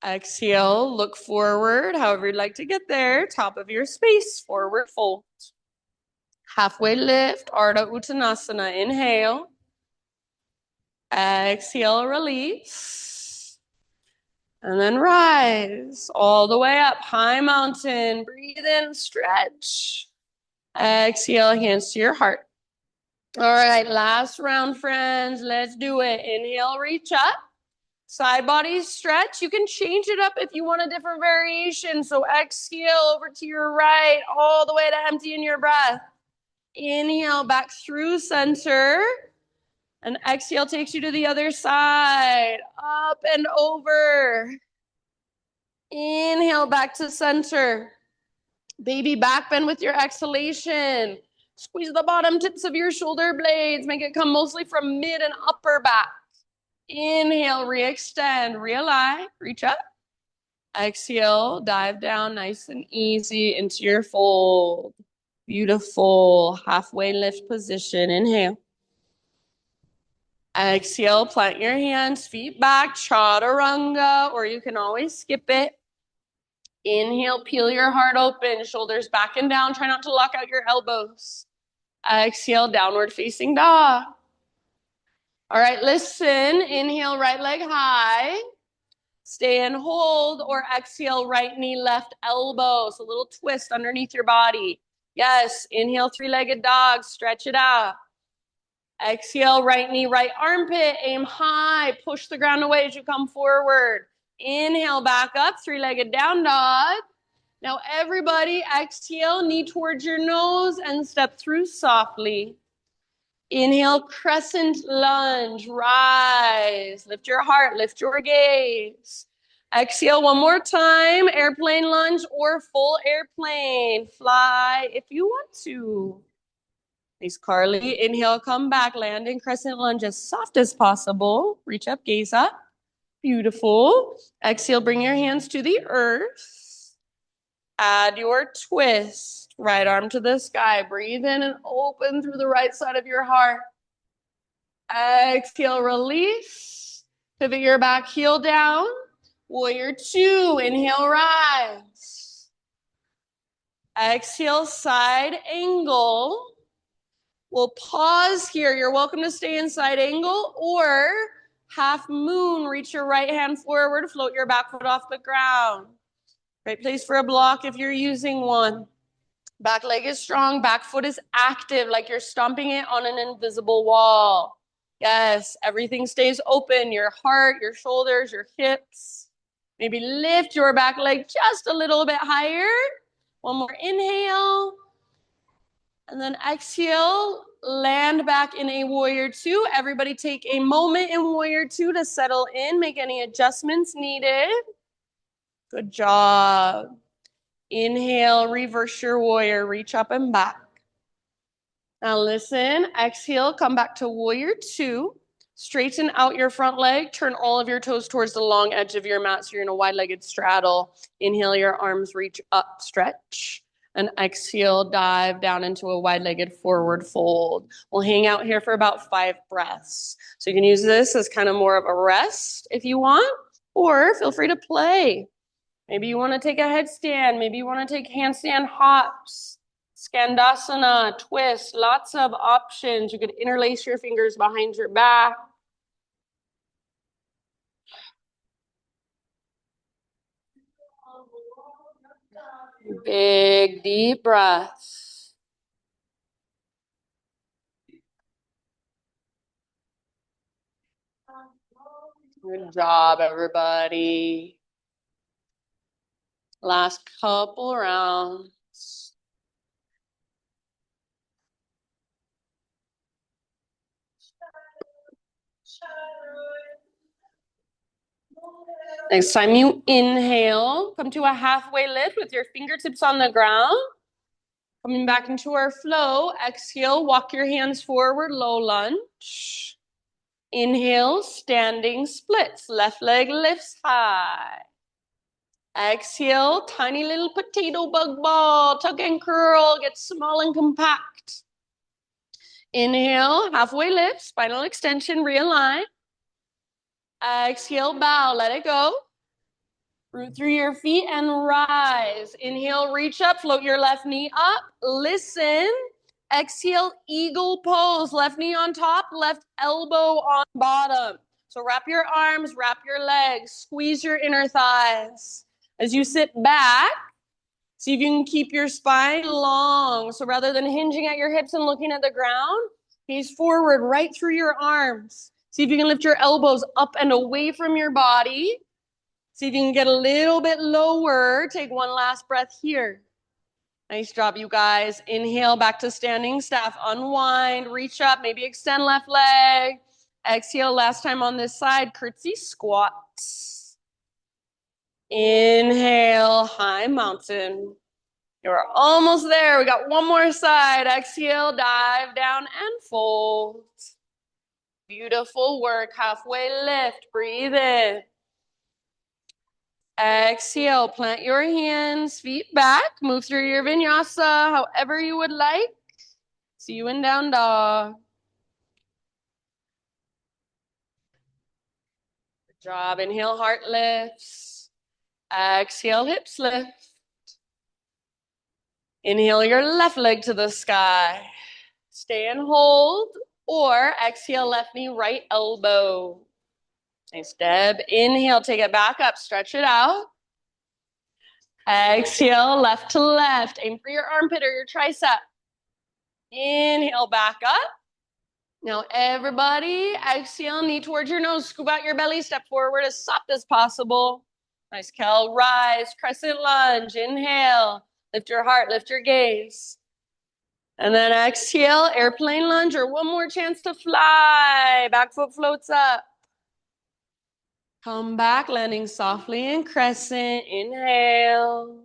Exhale, look forward, however you'd like to get there. Top of your space, forward fold. Halfway lift, Ardha Uttanasana. Inhale. Exhale, release. And then rise all the way up, high mountain. Breathe in, stretch. Exhale, hands to your heart. All right, last round, friends. Let's do it. Inhale, reach up. Side body stretch. You can change it up if you want a different variation. So exhale over to your right, all the way to empty in your breath. Inhale back through center. And exhale takes you to the other side. Up and over. Inhale back to center. Baby back bend with your exhalation. Squeeze the bottom tips of your shoulder blades. Make it come mostly from mid and upper back. Inhale, re-extend, realign, reach up. Exhale, dive down nice and easy into your fold. Beautiful halfway lift position. Inhale. Exhale, plant your hands, feet back, chaturanga, or you can always skip it. Inhale, peel your heart open, shoulders back and down. Try not to lock out your elbows. Exhale, downward facing dog. All right, listen. Inhale, right leg high. Stay and hold, or exhale, right knee, left elbow. So a little twist underneath your body. Yes, inhale, three-legged dog. Stretch it out. Exhale, right knee, right armpit, aim high, push the ground away as you come forward. Inhale, back up, three-legged down dog. Now everybody exhale, knee towards your nose and step through softly. Inhale, crescent lunge, rise. Lift your heart, lift your gaze. Exhale one more time, airplane lunge or full airplane. Fly if you want to. Nice, Carly. Inhale, come back, landing crescent lunge as soft as possible. Reach up, gaze up. Beautiful. Exhale, bring your hands to the earth. Add your twist. Right arm to the sky. Breathe in and open through the right side of your heart. Exhale, release. Pivot your back heel down. Warrior two, inhale, rise. Exhale, side angle. We'll pause here. You're welcome to stay in side angle or half moon. Reach your right hand forward, float your back foot off the ground. Great place for a block if you're using one. Back leg is strong, back foot is active, like you're stomping it on an invisible wall. Yes, everything stays open, your heart, your shoulders, your hips. Maybe lift your back leg just a little bit higher. One more inhale. And then exhale, land back in a warrior two. Everybody take a moment in warrior two to settle in, make any adjustments needed. Good job. Inhale, reverse your warrior, reach up and back. Now listen, exhale, come back to warrior two. Straighten out your front leg, turn all of your toes towards the long edge of your mat so you're in a wide-legged straddle. Inhale, your arms reach up, stretch. And exhale, dive down into a wide-legged forward fold. We'll hang out here for about 5 breaths. So you can use this as kind of more of a rest if you want, or feel free to play. Maybe you want to take a headstand. Maybe you want to take handstand hops, skandasana, twist, lots of options. You could interlace your fingers behind your back. Big, deep breaths. Good job, everybody. Last couple rounds. Next time you inhale, come to a halfway lift with your fingertips on the ground. Coming back into our flow, exhale, walk your hands forward, low lunge. Inhale, standing splits, left leg lifts high. Exhale, tiny little potato bug ball, tug and curl, get small and compact. Inhale, halfway lift, spinal extension, realign. Exhale, bow, let it go. Root through your feet and rise. Inhale, reach up, float your left knee up. Listen. Exhale, eagle pose. Left knee on top, left elbow on bottom. So wrap your arms, wrap your legs, squeeze your inner thighs. As you sit back, see if you can keep your spine long. So rather than hinging at your hips and looking at the ground, gaze forward right through your arms. See if you can lift your elbows up and away from your body. See if you can get a little bit lower. Take one last breath here. Nice job, you guys. Inhale, back to standing staff. Unwind, reach up, maybe extend left leg. Exhale, last time on this side, curtsy squats. Inhale, high mountain. You're almost there. We got one more side. Exhale, dive down and fold. Beautiful work. Halfway lift. Breathe in. Exhale, plant your hands, feet back, move through your vinyasa however you would like. See you in down dog. Good job. Inhale, heart lifts. Exhale, hips lift. Inhale your left leg to the sky. Stay and hold, or exhale, left knee, right elbow. Nice, Deb. Inhale, take it back up, stretch it out. Exhale, left to left. Aim for your armpit or your tricep. Inhale, back up. Now everybody, exhale, knee towards your nose. Scoop out your belly, step forward as soft as possible. Nice, Kel. Rise, crescent lunge. Inhale, lift your heart, lift your gaze. And then exhale, airplane lunge, or one more chance to fly. Back foot floats up. Come back, landing softly in crescent. Inhale.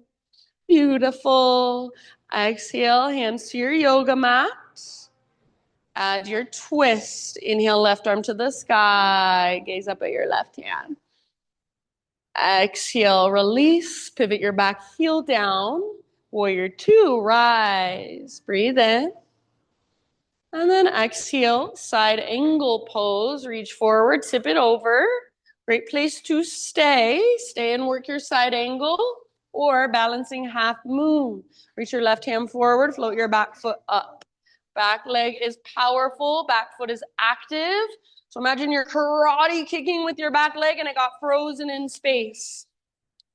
Beautiful. Exhale, hands to your yoga mat. Add your twist. Inhale, left arm to the sky. Gaze up at your left hand. Exhale, release. Pivot your back heel down. Warrior two, rise. Breathe in. And then exhale, side angle pose. Reach forward, tip it over. Great place to stay. Stay and work your side angle or balancing half moon. Reach your left hand forward, float your back foot up. Back leg is powerful, back foot is active. So imagine you're karate kicking with your back leg and it got frozen in space.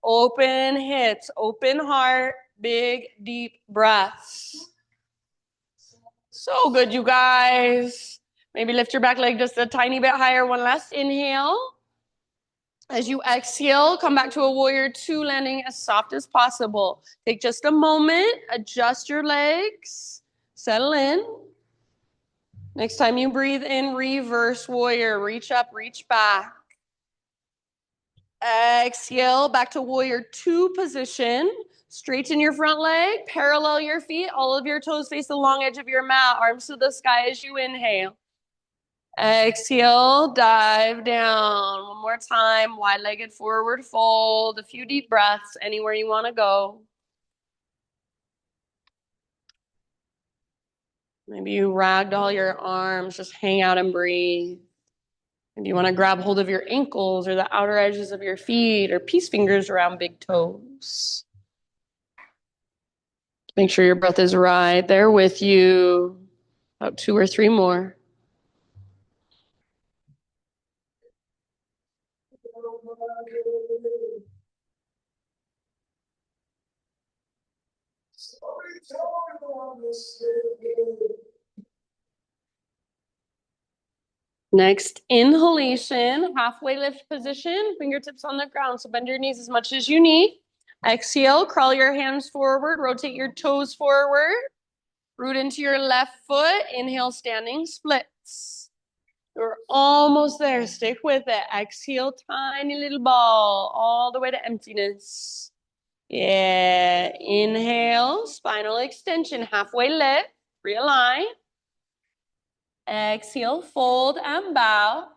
Open hips, open heart, big, deep breaths. So good, you guys. Maybe lift your back leg just a tiny bit higher. One last inhale. As you exhale, come back to a warrior two, landing as soft as possible. Take just a moment, adjust your legs, settle in. Next time you breathe in, reverse warrior. Reach up, reach back. Exhale, back to warrior two position. Straighten your front leg, parallel your feet. All of your toes face the long edge of your mat. Arms to the sky as you inhale. Exhale, dive down. One more time, wide-legged forward fold. A few deep breaths, anywhere you want to go. Maybe you ragdoll your arms, just hang out and breathe. Maybe you want to grab hold of your ankles or the outer edges of your feet or peace fingers around big toes. Make sure your breath is right there with you. About 2 or 3 more. Next inhalation, halfway lift position, fingertips on the ground. So bend your knees as much as you need. Exhale, crawl your hands forward, rotate your toes forward. Root into your left foot. Inhale, standing splits. You're almost there. Stick with it. Exhale, tiny little ball, all the way to emptiness. Yeah. Inhale, spinal extension, halfway lift. Realign. Exhale, fold and bow.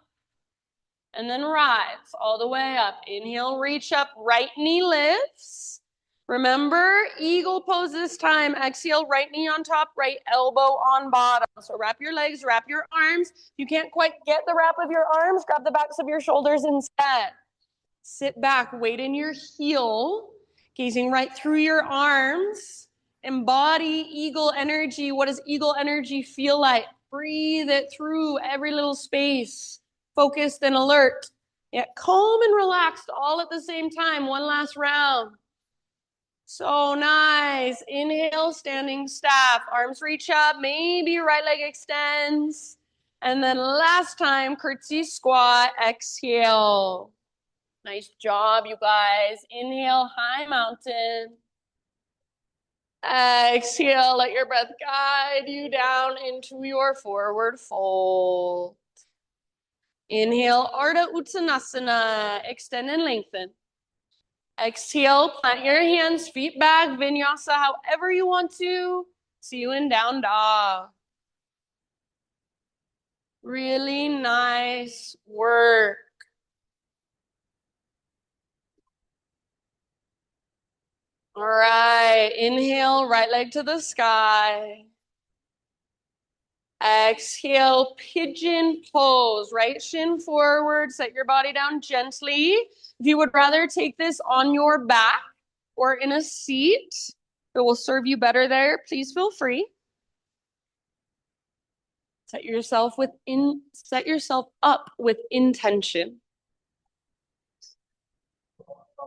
And then rise all the way up. Inhale, reach up, right knee lifts. Remember, eagle pose this time. Exhale, right knee on top, right elbow on bottom. So wrap your legs, wrap your arms. If you can't quite get the wrap of your arms, grab the backs of your shoulders instead. Sit back, weight in your heel, gazing right through your arms. Embody eagle energy. What does eagle energy feel like? Breathe it through every little space, focused and alert, yet calm and relaxed all at the same time. One last round. So nice. Inhale, standing staff. Arms reach up. Maybe your right leg extends. And then last time, curtsy squat. Exhale. Nice job, you guys. Inhale, high mountain. Exhale, let your breath guide you down into your forward fold. Inhale, Ardha Uttanasana. Extend and lengthen. Exhale, plant your hands, feet back, vinyasa, however you want to. See you in down dog. Really nice work. All right, inhale, right leg to the sky. Exhale, pigeon pose, right shin forward, set your body down gently. If you would rather take this on your back or in a seat that will serve you better there, please feel free. Set yourself up with intention.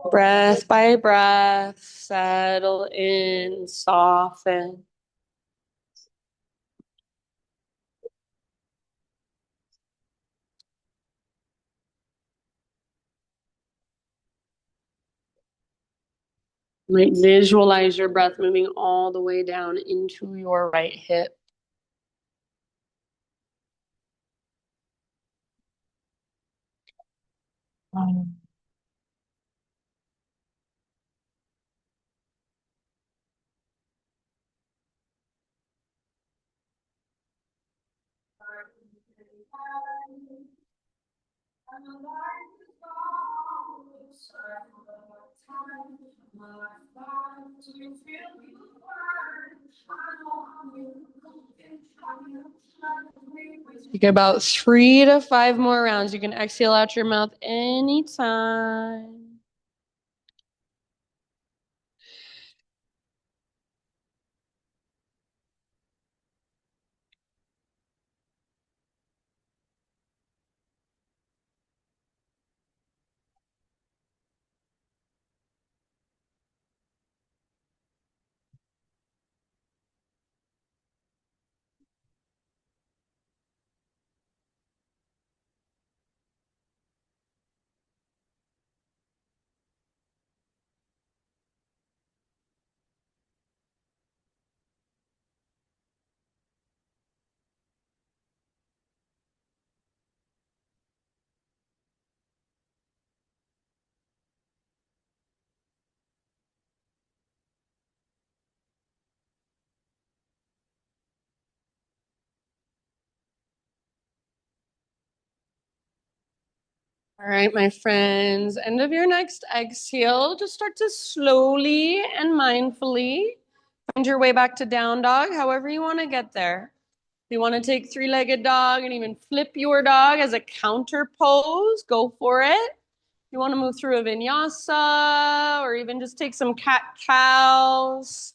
Breath by breath, settle in, soften. Like visualize your breath moving all the way down into your right hip. You get about 3 to 5 more rounds. You can exhale out your mouth anytime. All right, my friends, end of your next exhale. Just start to slowly and mindfully find your way back to down dog, however you want to get there. If you want to take three-legged dog and even flip your dog as a counter pose, go for it. If you want to move through a vinyasa or even just take some cat-cows,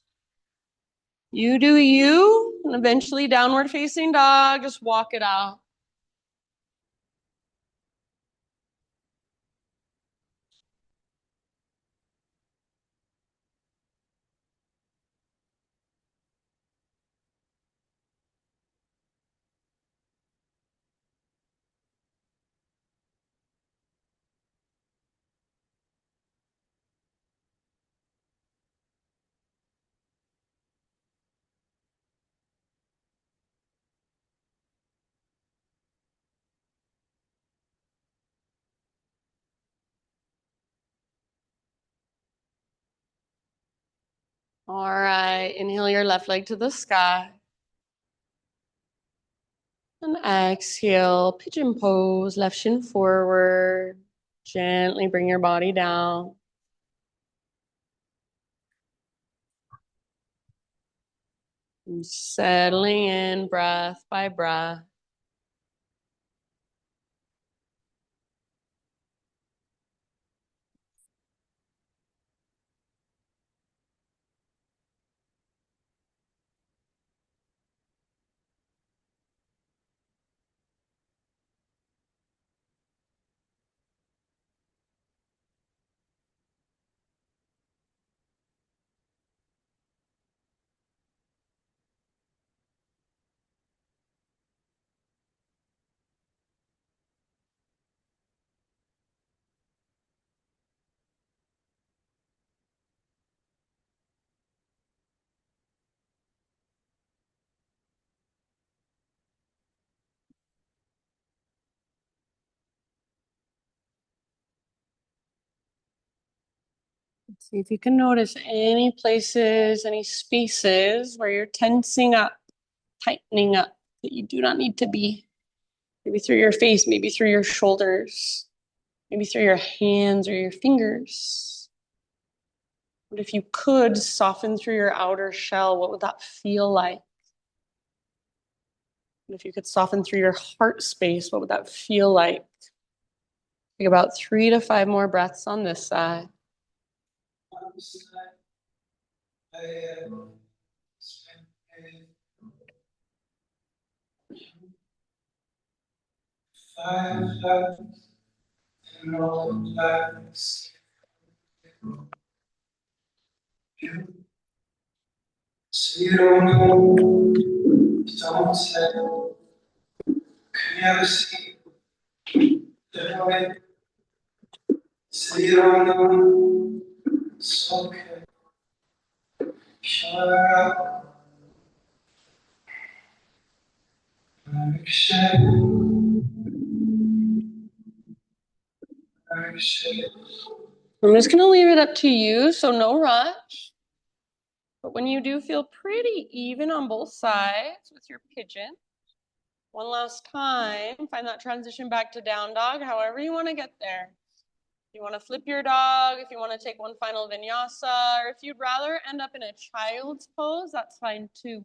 you do you. And eventually downward facing dog, just walk it out. All right, inhale your left leg to the sky. And exhale, pigeon pose, left shin forward. Gently bring your body down. And settling in breath by breath. See if you can notice any places, any spaces where you're tensing up, tightening up that you do not need to be. Maybe through your face, maybe through your shoulders, maybe through your hands or your fingers. But if you could soften through your outer shell, what would that feel like? And if you could soften through your heart space, what would that feel like? Take about 3 to 5 more breaths on this side. So you don't know, don't say, could never see the way. So you don't know, it's okay. Shut up, I'm just gonna leave it up to you, so no rush. But when you do feel pretty even on both sides with your pigeon, one last time, find that transition back to down dog, however you want to get there. If you want to flip your dog, if you want to take one final vinyasa, or if you'd rather end up in a child's pose, that's fine too.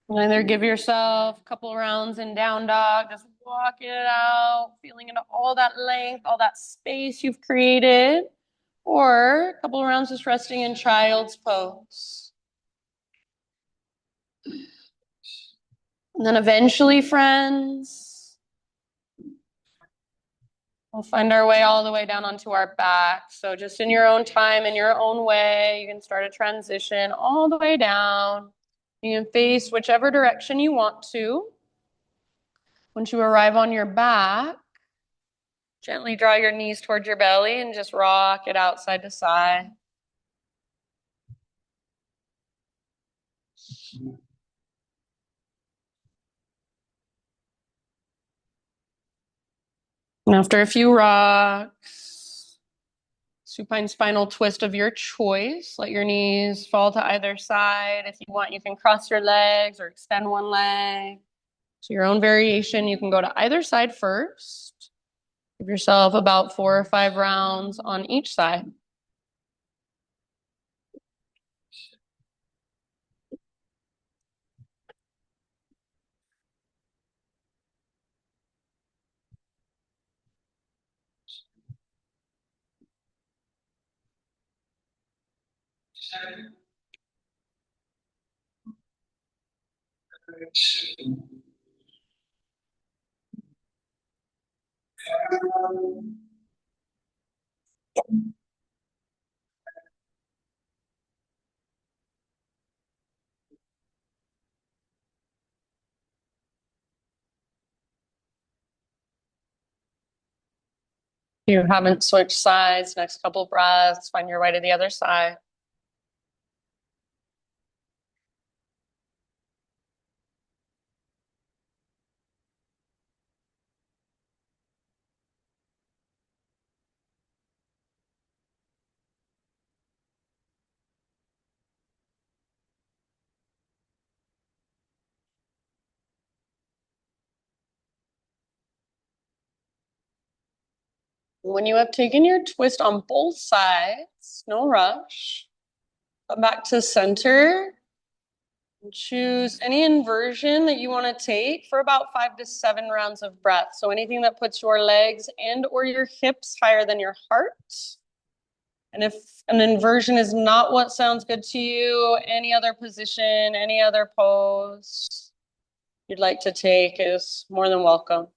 Either give yourself a couple rounds in down dog, just walking it out, feeling into all that length, all that space you've created, or a couple rounds just resting in child's pose. And then eventually, friends, we'll find our way all the way down onto our back. So just in your own time, in your own way, you can start a transition all the way down. You can face whichever direction you want to. Once you arrive on your back, gently draw your knees towards your belly and just rock it out side to side. And after a few rocks, supine spinal twist of your choice. Let your knees fall to either side. If you want, you can cross your legs or extend one leg. So your own variation, you can go to either side first. Give yourself about 4 or 5 rounds on each side. If you haven't switched sides, next couple breaths, find your way to the other side. When you have taken your twist on both sides, no rush, come back to center. Choose any inversion that you want to take for about 5 to 7 rounds of breath. So anything that puts your legs and or your hips higher than your heart. And if an inversion is not what sounds good to you, any other position, any other pose you'd like to take is more than welcome.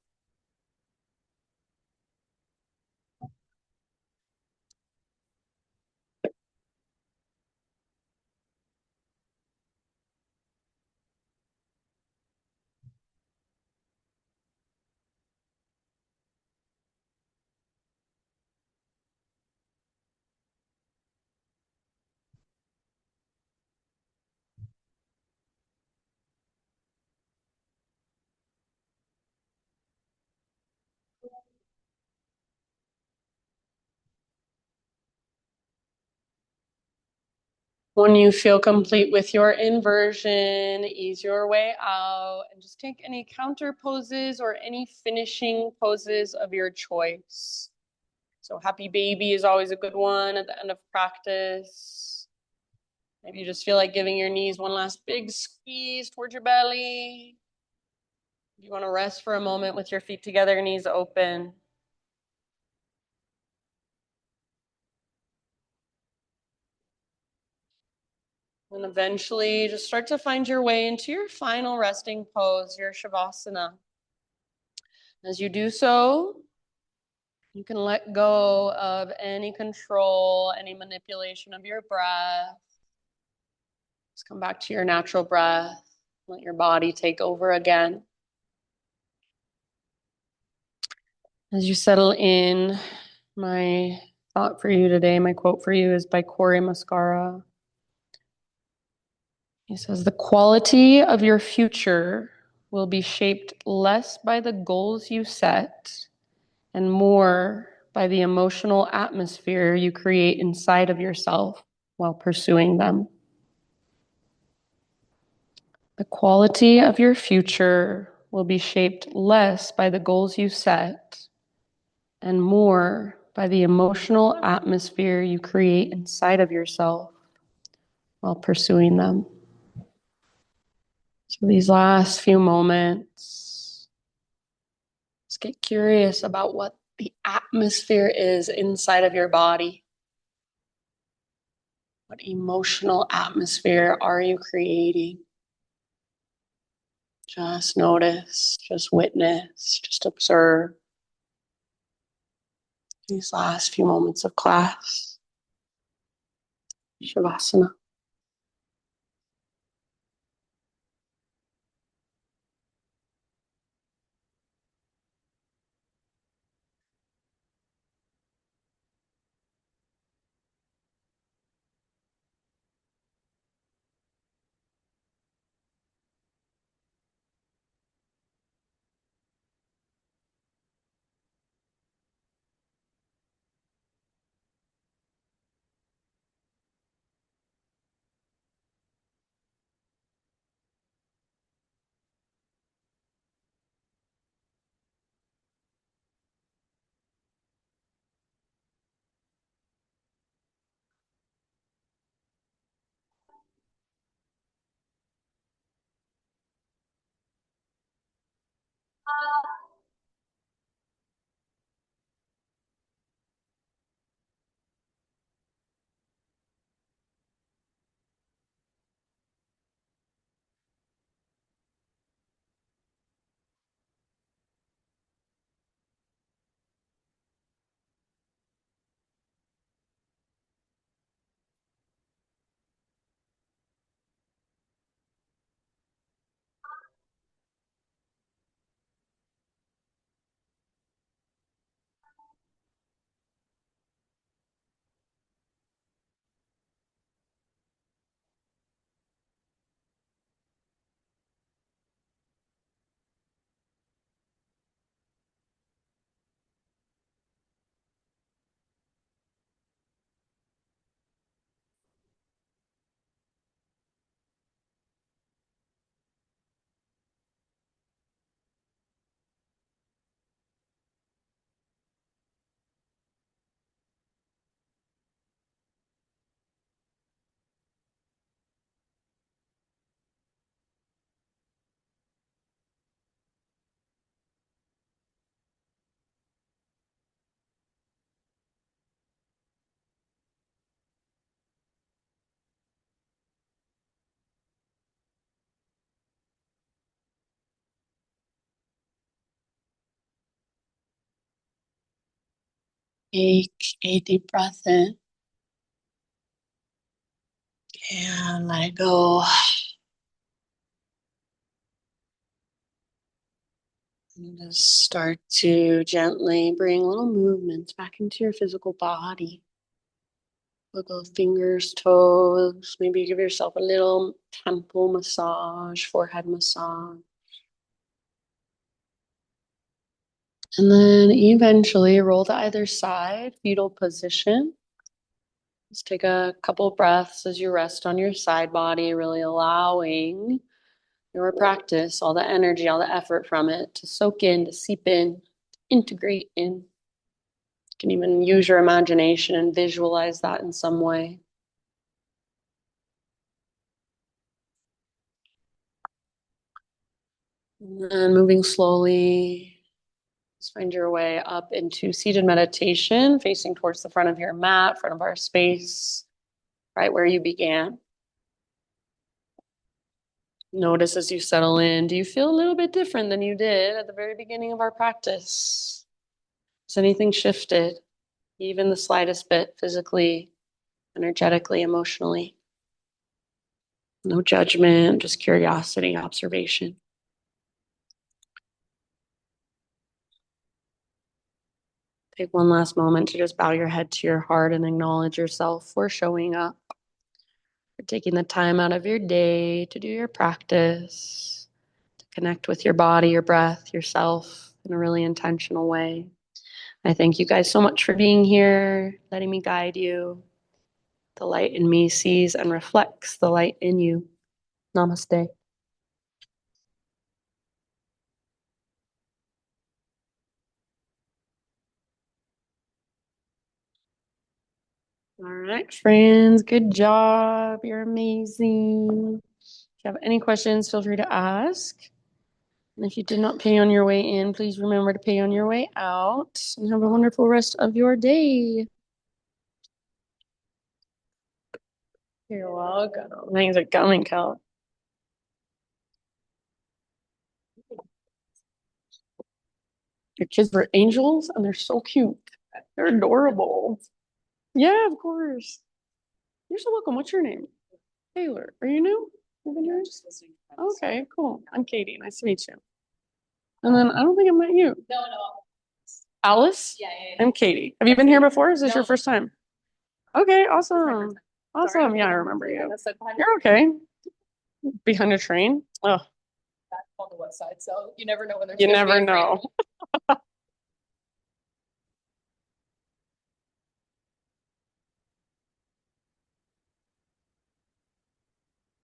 When you feel complete with your inversion, ease your way out and just take any counter poses or any finishing poses of your choice. So happy baby is always a good one at the end of practice. Maybe you just feel like giving your knees one last big squeeze towards your belly. You want to rest for a moment with your feet together, knees open. And eventually just start to find your way into your final resting pose, your Shavasana. As you do so, you can let go of any control, any manipulation of your breath. Just come back to your natural breath. Let your body take over again. As you settle in, my thought for you today, my quote for you is by Corey Muscara. He says, "The quality of your future will be shaped less by the goals you set and more by the emotional atmosphere you create inside of yourself while pursuing them." The quality of your future will be shaped less by the goals you set and more by the emotional atmosphere you create inside of yourself while pursuing them. So these last few moments, just get curious about what the atmosphere is inside of your body. What emotional atmosphere are you creating? Just notice, just witness, just observe these last few moments of class. Shavasana. Take a deep breath in and let it go. And just start to gently bring little movements back into your physical body. Wiggle fingers, toes. Maybe give yourself a little temple massage, forehead massage. And then eventually roll to either side, fetal position. Just take a couple breaths as you rest on your side body, really allowing your practice, all the energy, all the effort from it to soak in, to seep in, to integrate in. You can even use your imagination and visualize that in some way. And then moving slowly, just find your way up into seated meditation, facing towards the front of your mat, front of our space, right where you began. Notice as you settle in, do you feel a little bit different than you did at the very beginning of our practice? Has anything shifted, even the slightest bit, physically, energetically, emotionally? No judgment, just curiosity, observation. Take one last moment to just bow your head to your heart and acknowledge yourself for showing up, for taking the time out of your day to do your practice, to connect with your body, your breath, yourself in a really intentional way. I thank you guys so much for being here, letting me guide you. The light in me sees and reflects the light in you. Namaste. All right, friends. Good job. You're amazing. If you have any questions, feel free to ask. And if you did not pay on your way in, please remember to pay on your way out and have a wonderful rest of your day. You're welcome. Thanks for coming, Cal. Your kids were angels and they're so cute. They're adorable. Yeah, of course. You're so welcome. What's your name? Taylor. Are you new? You've been here? Okay, cool. I'm Katie. Nice to meet you. And then I don't think I met you. Alice? I'm Katie. Have you been here before? Is this your first time? Okay, awesome. Awesome. Yeah, I remember you. You're okay. Behind a train? Oh, you never know.